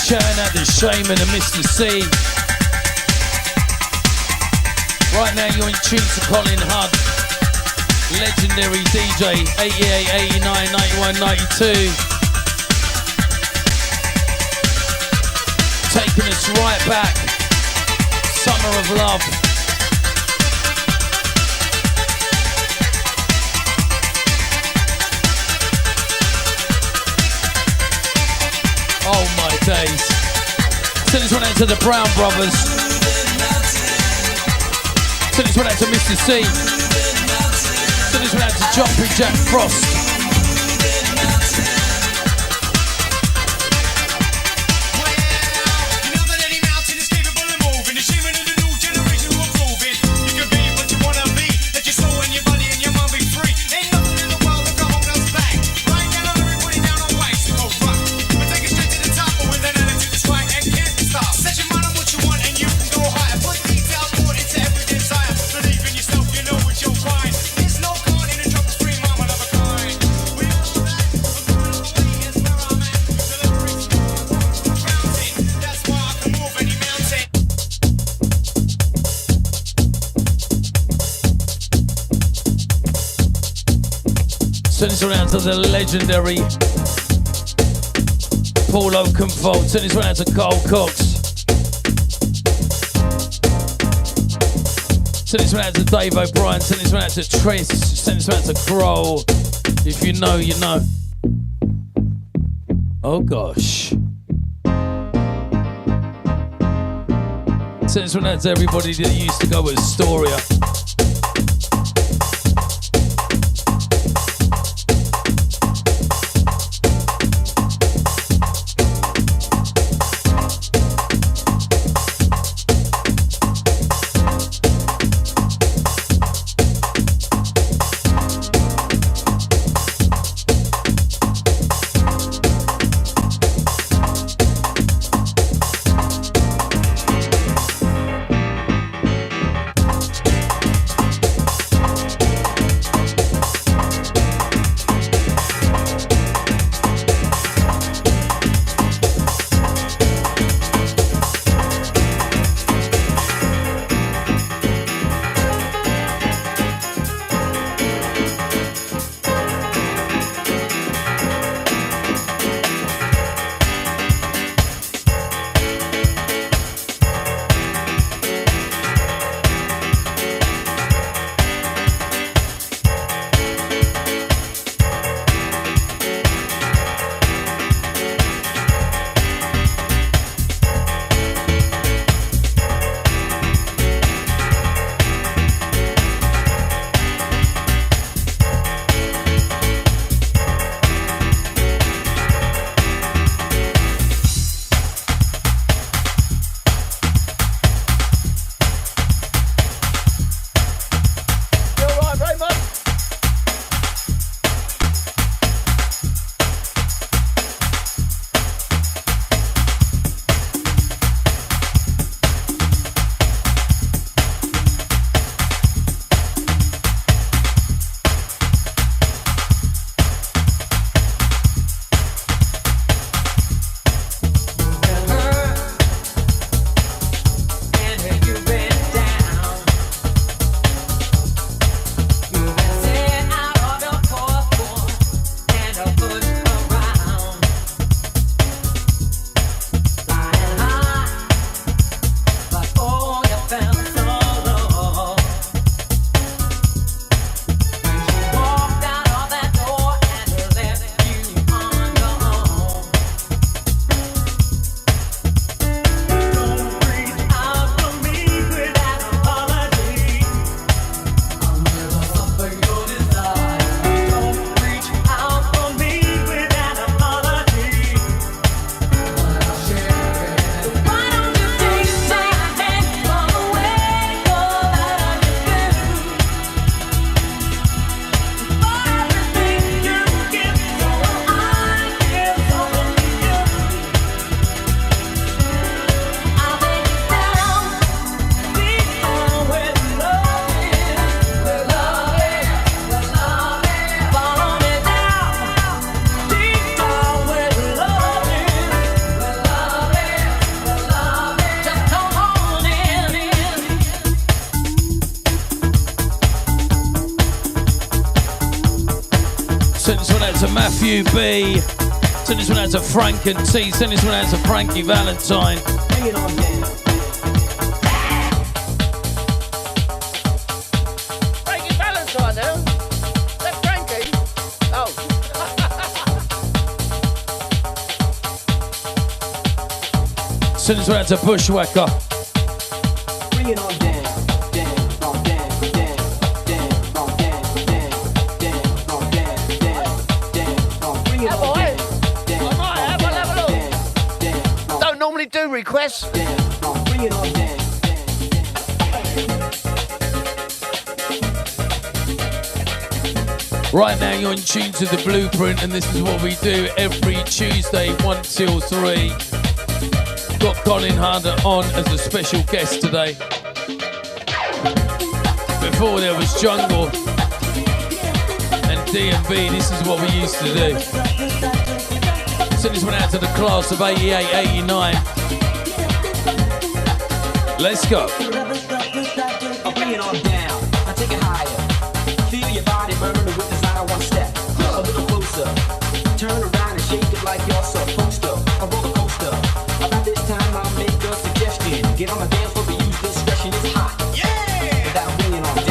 Shouting out to Shaman and Mr. C. Right now you're in tune to Colin Hudd. legendary DJ, 88, 89, 91, 92. Taking us right back. Summer of Love. Oh my days. Send this one out to the Brown Brothers. Send this one out to Mr. C. Send this one out to Jumping Jack Frost. Send this around to the legendary Paul Oakenfold. Send this around to Carl Cox. Send this around to Dave O'Brien. Send this around to Triss. Send this around to Kroll. If you know, you know. Oh gosh. Send this one out to everybody that used to go with Astoria. Send this one out to Matthew B. Send this one out to Frank and T. Send this one out to Frankie Valentine. Bring it on down. Frankie Valentine now? Is that Frankie? Oh. Send this one out to Bushwhacker. Bring it on down. Down, on down, down, down, on down, down, down, on down, down, down, on bring it on down. Don't normally do requests. Bring it on down. Right now you're in tune to the Blueprint, and this is what we do every Tuesday, 1 till 3. Got Colin Hudd on as a special guest today. Before there was Jungle and D&B, this is what we used to do. Send this one out to the class of 88, 89. Let's go. I'll bring it on down. I take it higher. Feel your body burning with desire. One step, a little closer. Turn around and shake it like you're supposed to. A roller coaster. About this time I'll make a suggestion. Get on the dance floor, but use discretion. It's hot. Yeah. Without bringing on down.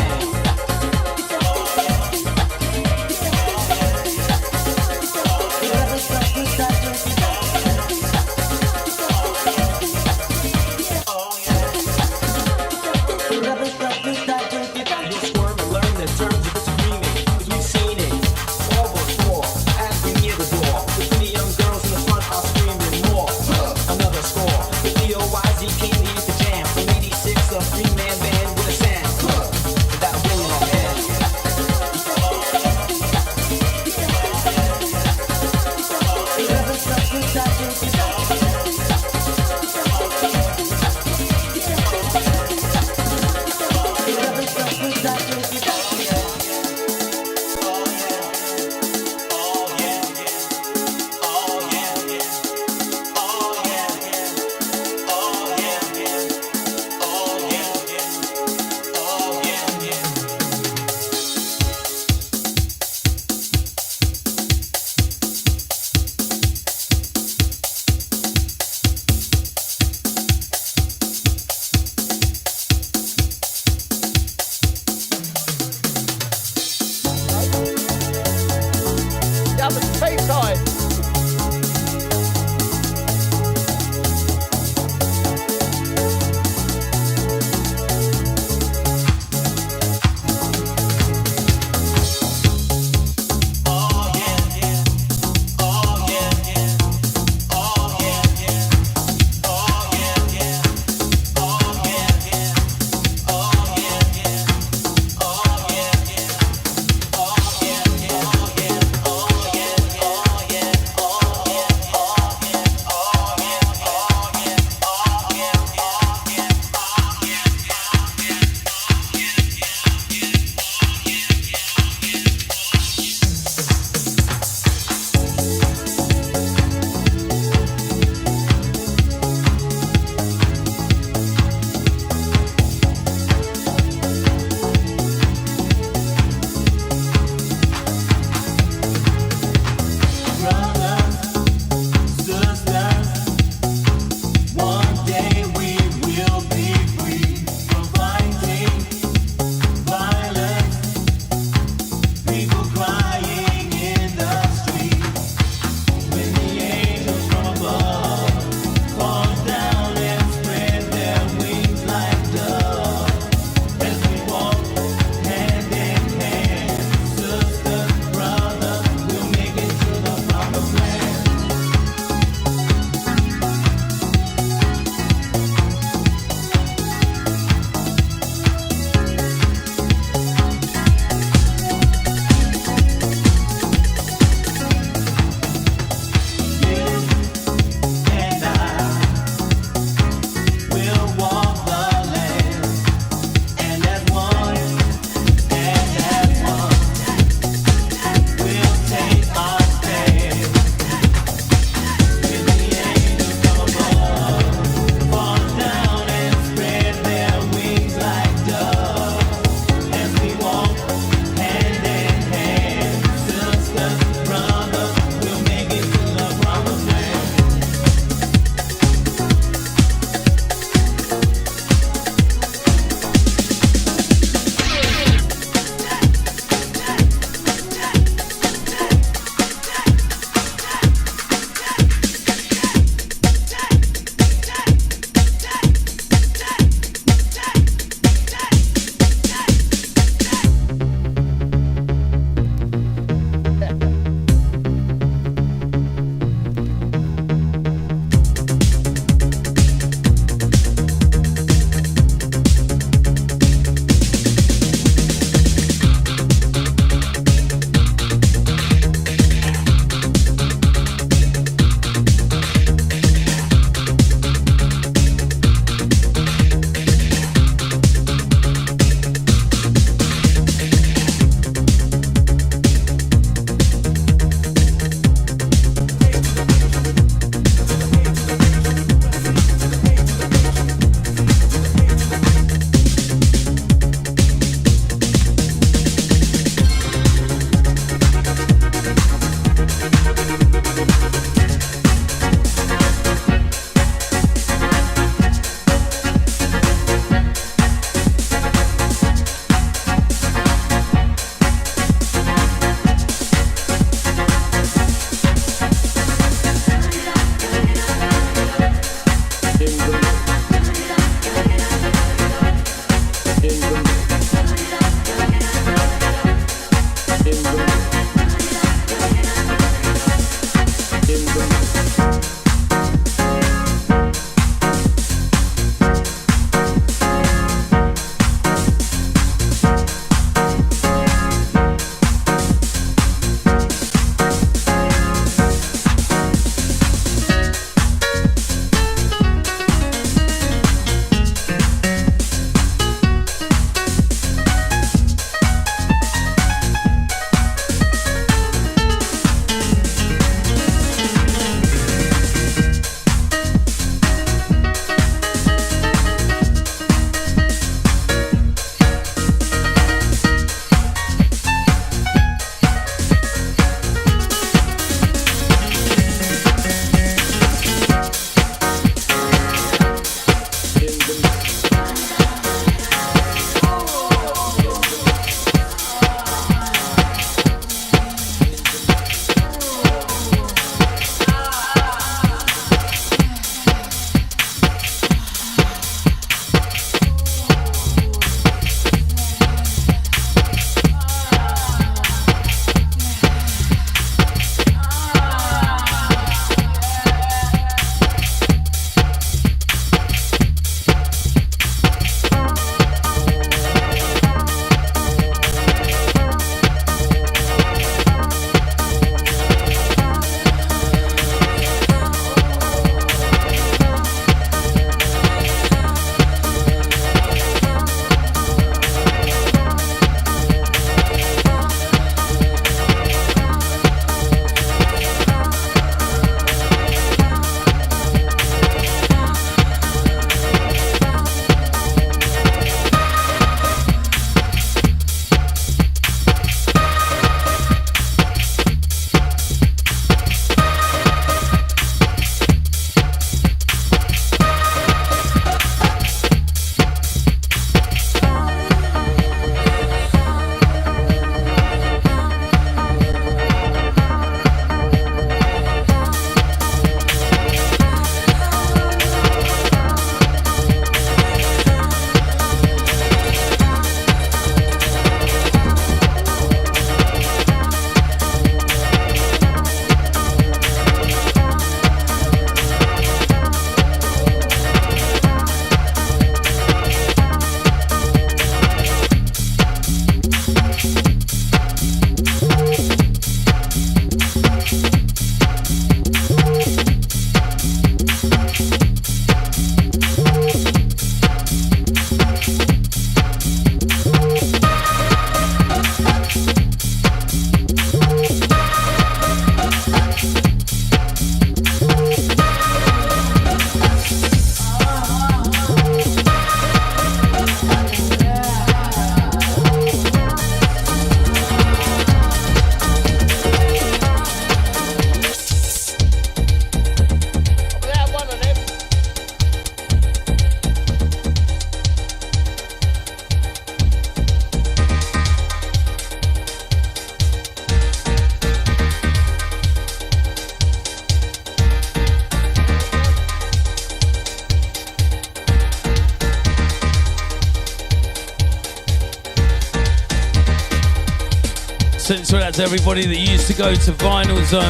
Sense out to everybody that used to go to Vinyl Zone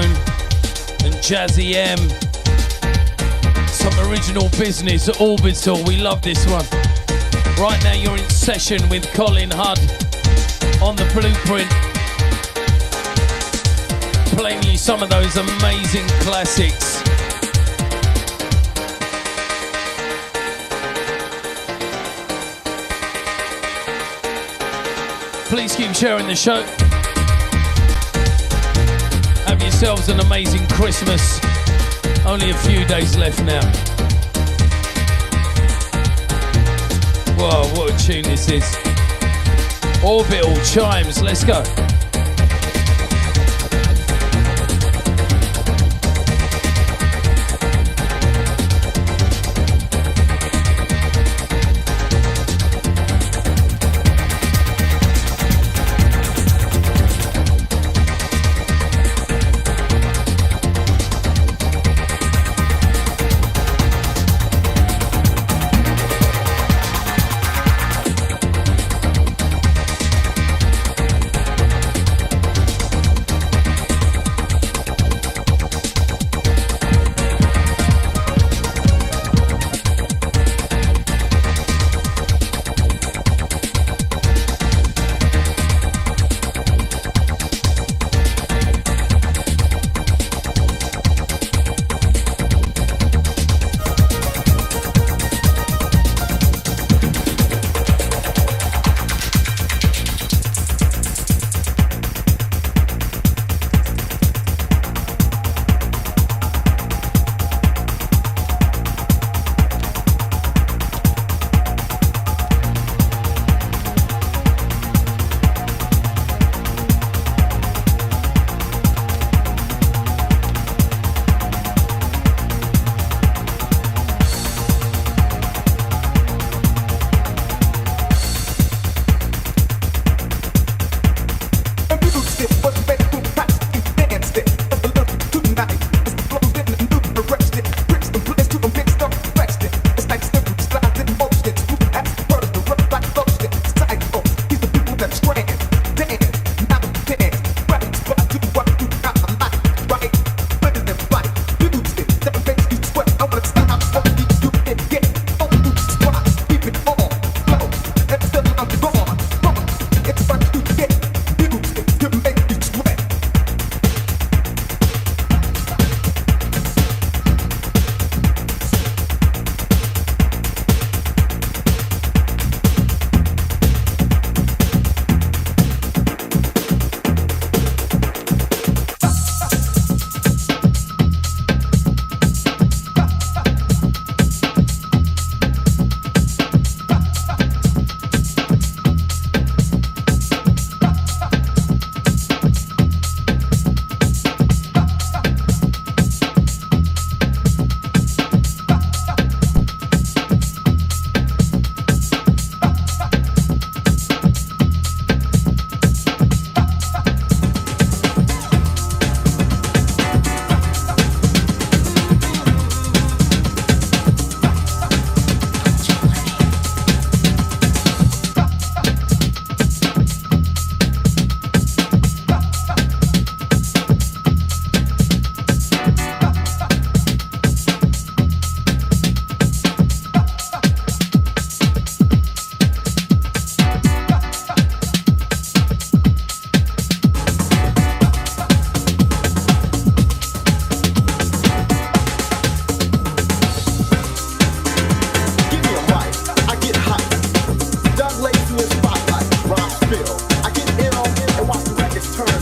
and Jazzy M. Some original business at Orbital. We love this one. Right now you're in session with Colin Hudd on the Blueprint. Playing you some of those amazing classics. Please keep sharing the show. Have yourselves an amazing Christmas. Only a few days left now. Whoa, what a tune this is. Orbital Chimes, let's go.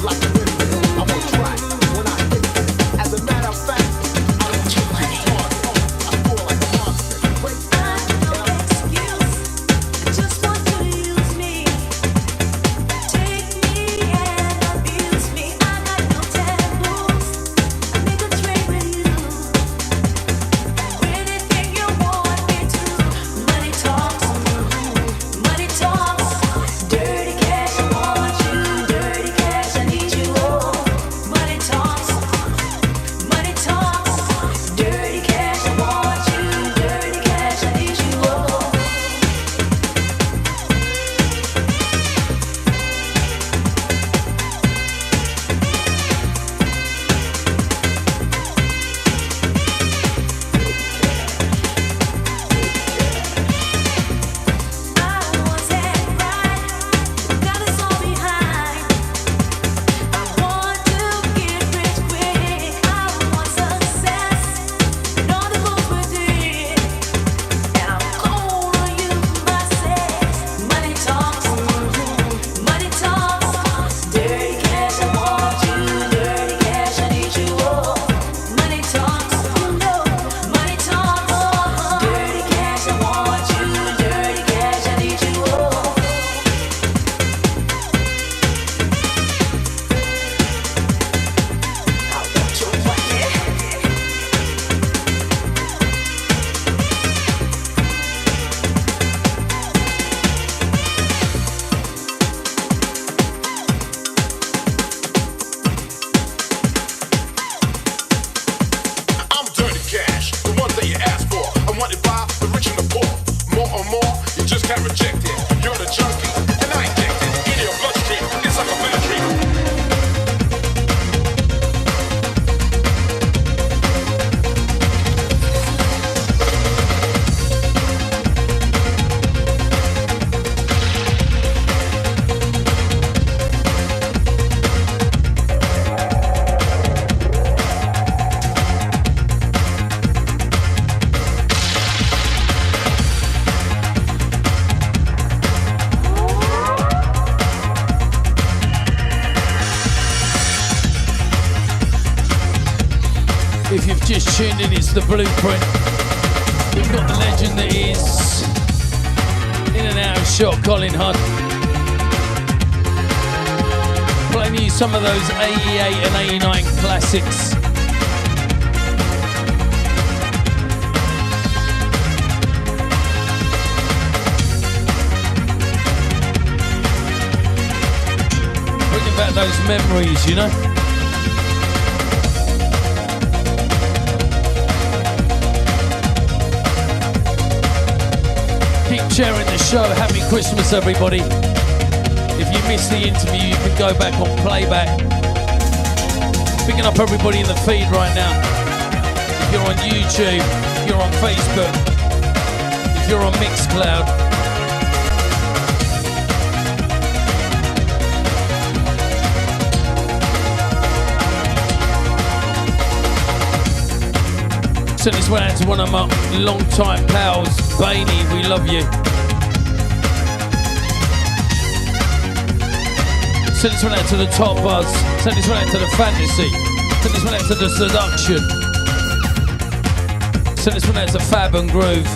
like a windmill. I'm on track when I hit it. As a matter of fact, I don't keep my heart. I feel like a monster. Break down, and I'm If you've just tuned in, it's the blueprint. We've got the legend that is in and out of shot, Colin Hudd. Playing you some of those 88 and 89 classics. Bringing back those memories, you know? Keep sharing the show. Happy Christmas, everybody. If you missed the interview, you can go back on playback. Picking up everybody in the feed right now. If you're on YouTube, if you're on Facebook, if you're on Mixcloud. Send this one out to one of my long-time pals, Bainey, we love you. Send this one out to the Top Buzz. Send this one out to the Fantasy. Send this one out to the Seduction. Send this one out to Fab and Groove.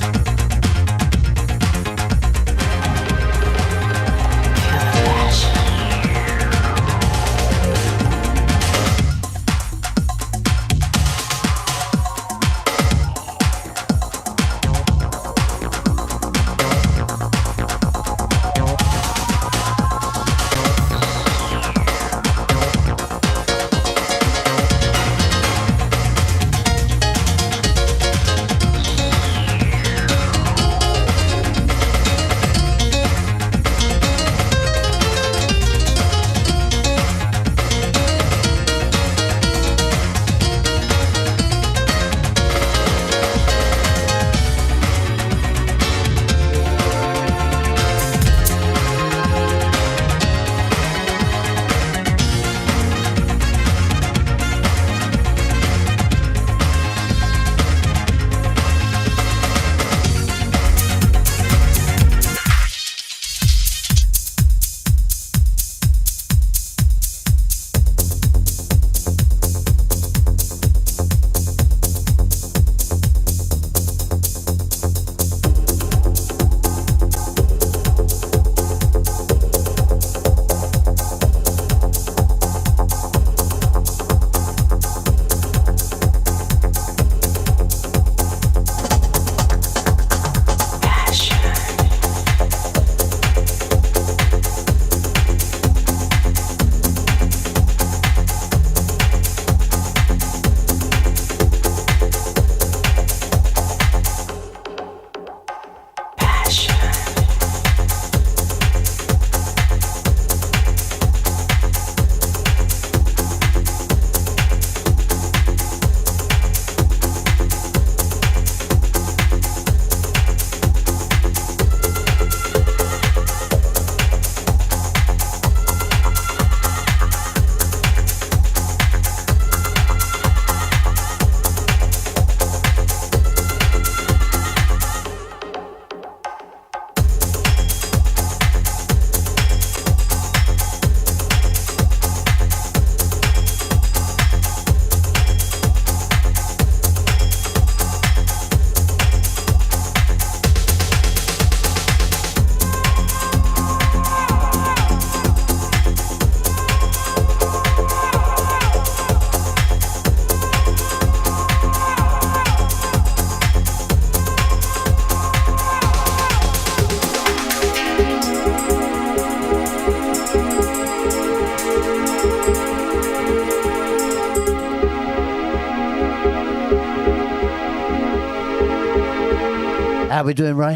How we doing, Ray?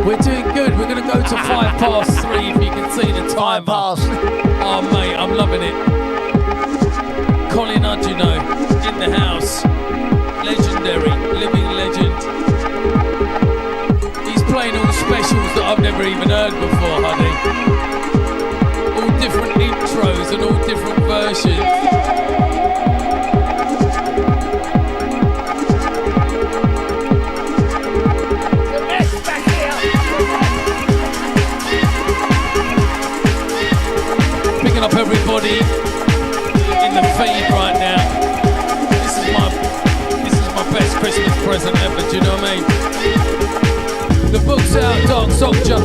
We're doing good. We're going to go to 3:05 if you can see the time. Past. Oh, mate, I'm loving it. Colin Hudd, you know, in the house. Legendary, living legend. He's playing all specials that I've never even heard before, honey. All different intros and all different versions. Picking up everybody in the feed right now. This is my best Christmas present ever, do you know what I mean? The book's out, Dark Soldier.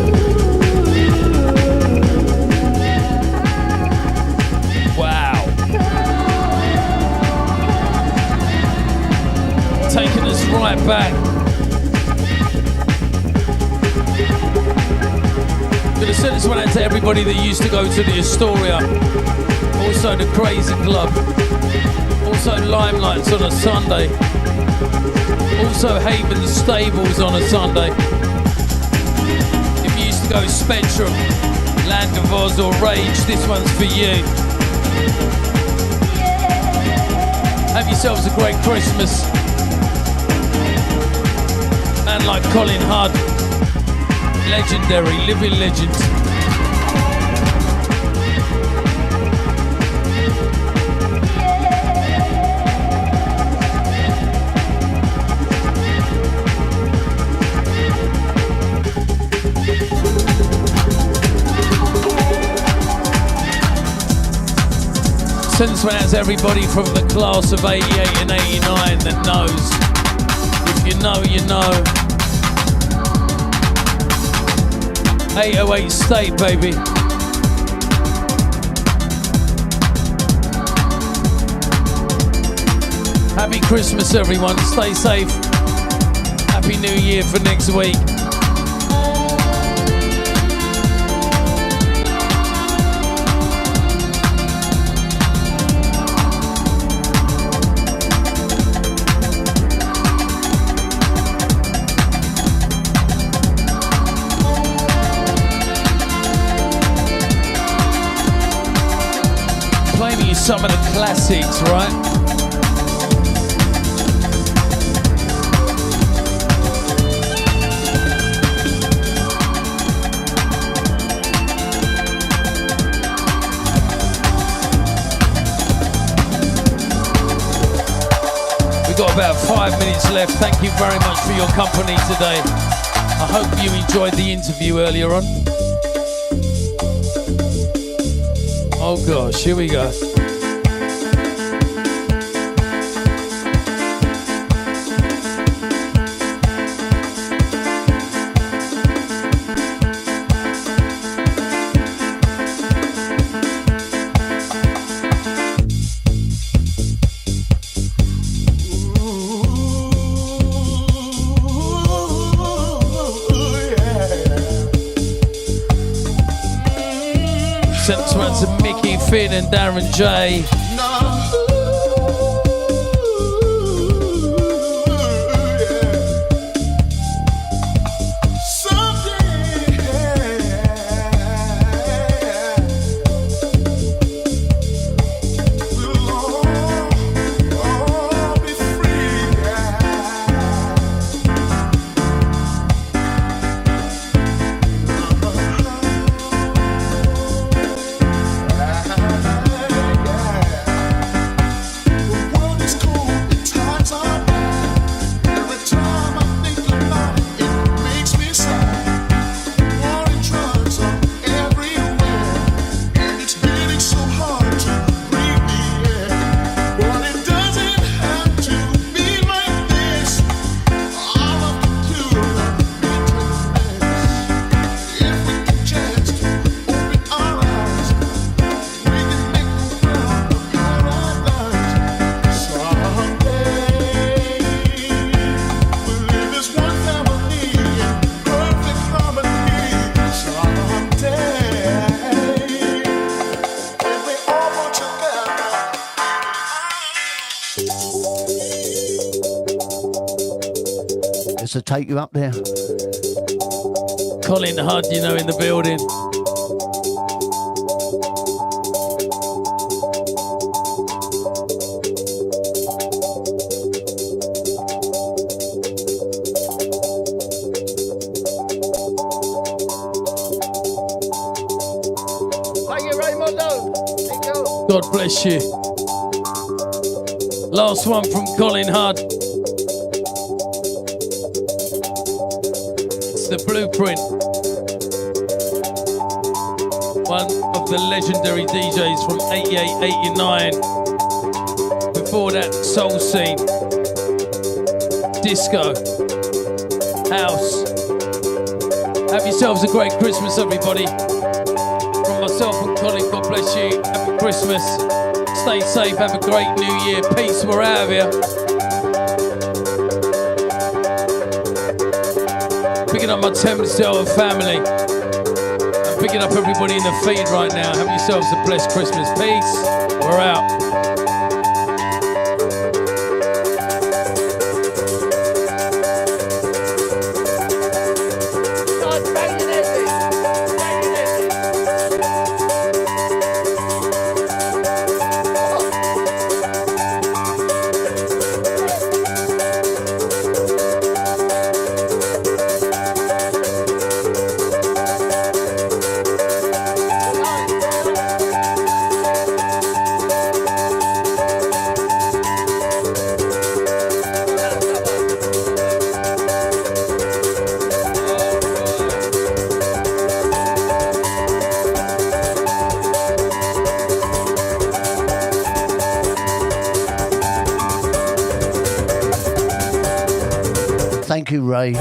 Wow. Taking us right back. Gonna send this one out to everybody that used to go to the Astoria, also the Crazy Club, also Limelights on a Sunday, also Haven Stables on a Sunday. If you used to go Spectrum, Land of Oz or Rage, this one's for you. Have yourselves a great Christmas. Man like Colin Hudd, legendary, living legend. Send this one out to everybody from the class of 88 and 89 that knows. If you know, you know. 808 State, baby. Happy Christmas, everyone. Stay safe. Happy New Year for next week. Some of the classics, right? We've got about 5 minutes left. Thank you very much for your company today. I hope you enjoyed the interview earlier on. Oh gosh, here we go. Sent one to Mickey, Finn and Darren J. to take you up there. Colin Hudd, you know, in the building. God bless you. Last one from Colin Hudd. It's the Blueprint. One of the legendary DJs from 88, 89. Before that, soul scene, disco, house. Have yourselves a great Christmas, everybody. From myself and Colin, God bless you. Happy Christmas. Stay safe. Have a great New Year. Peace. We're out of here. Picking up my Thames family. I'm picking up everybody in the feed right now. Have yourselves a blessed Christmas. Peace. We're out. Thank you, Ray.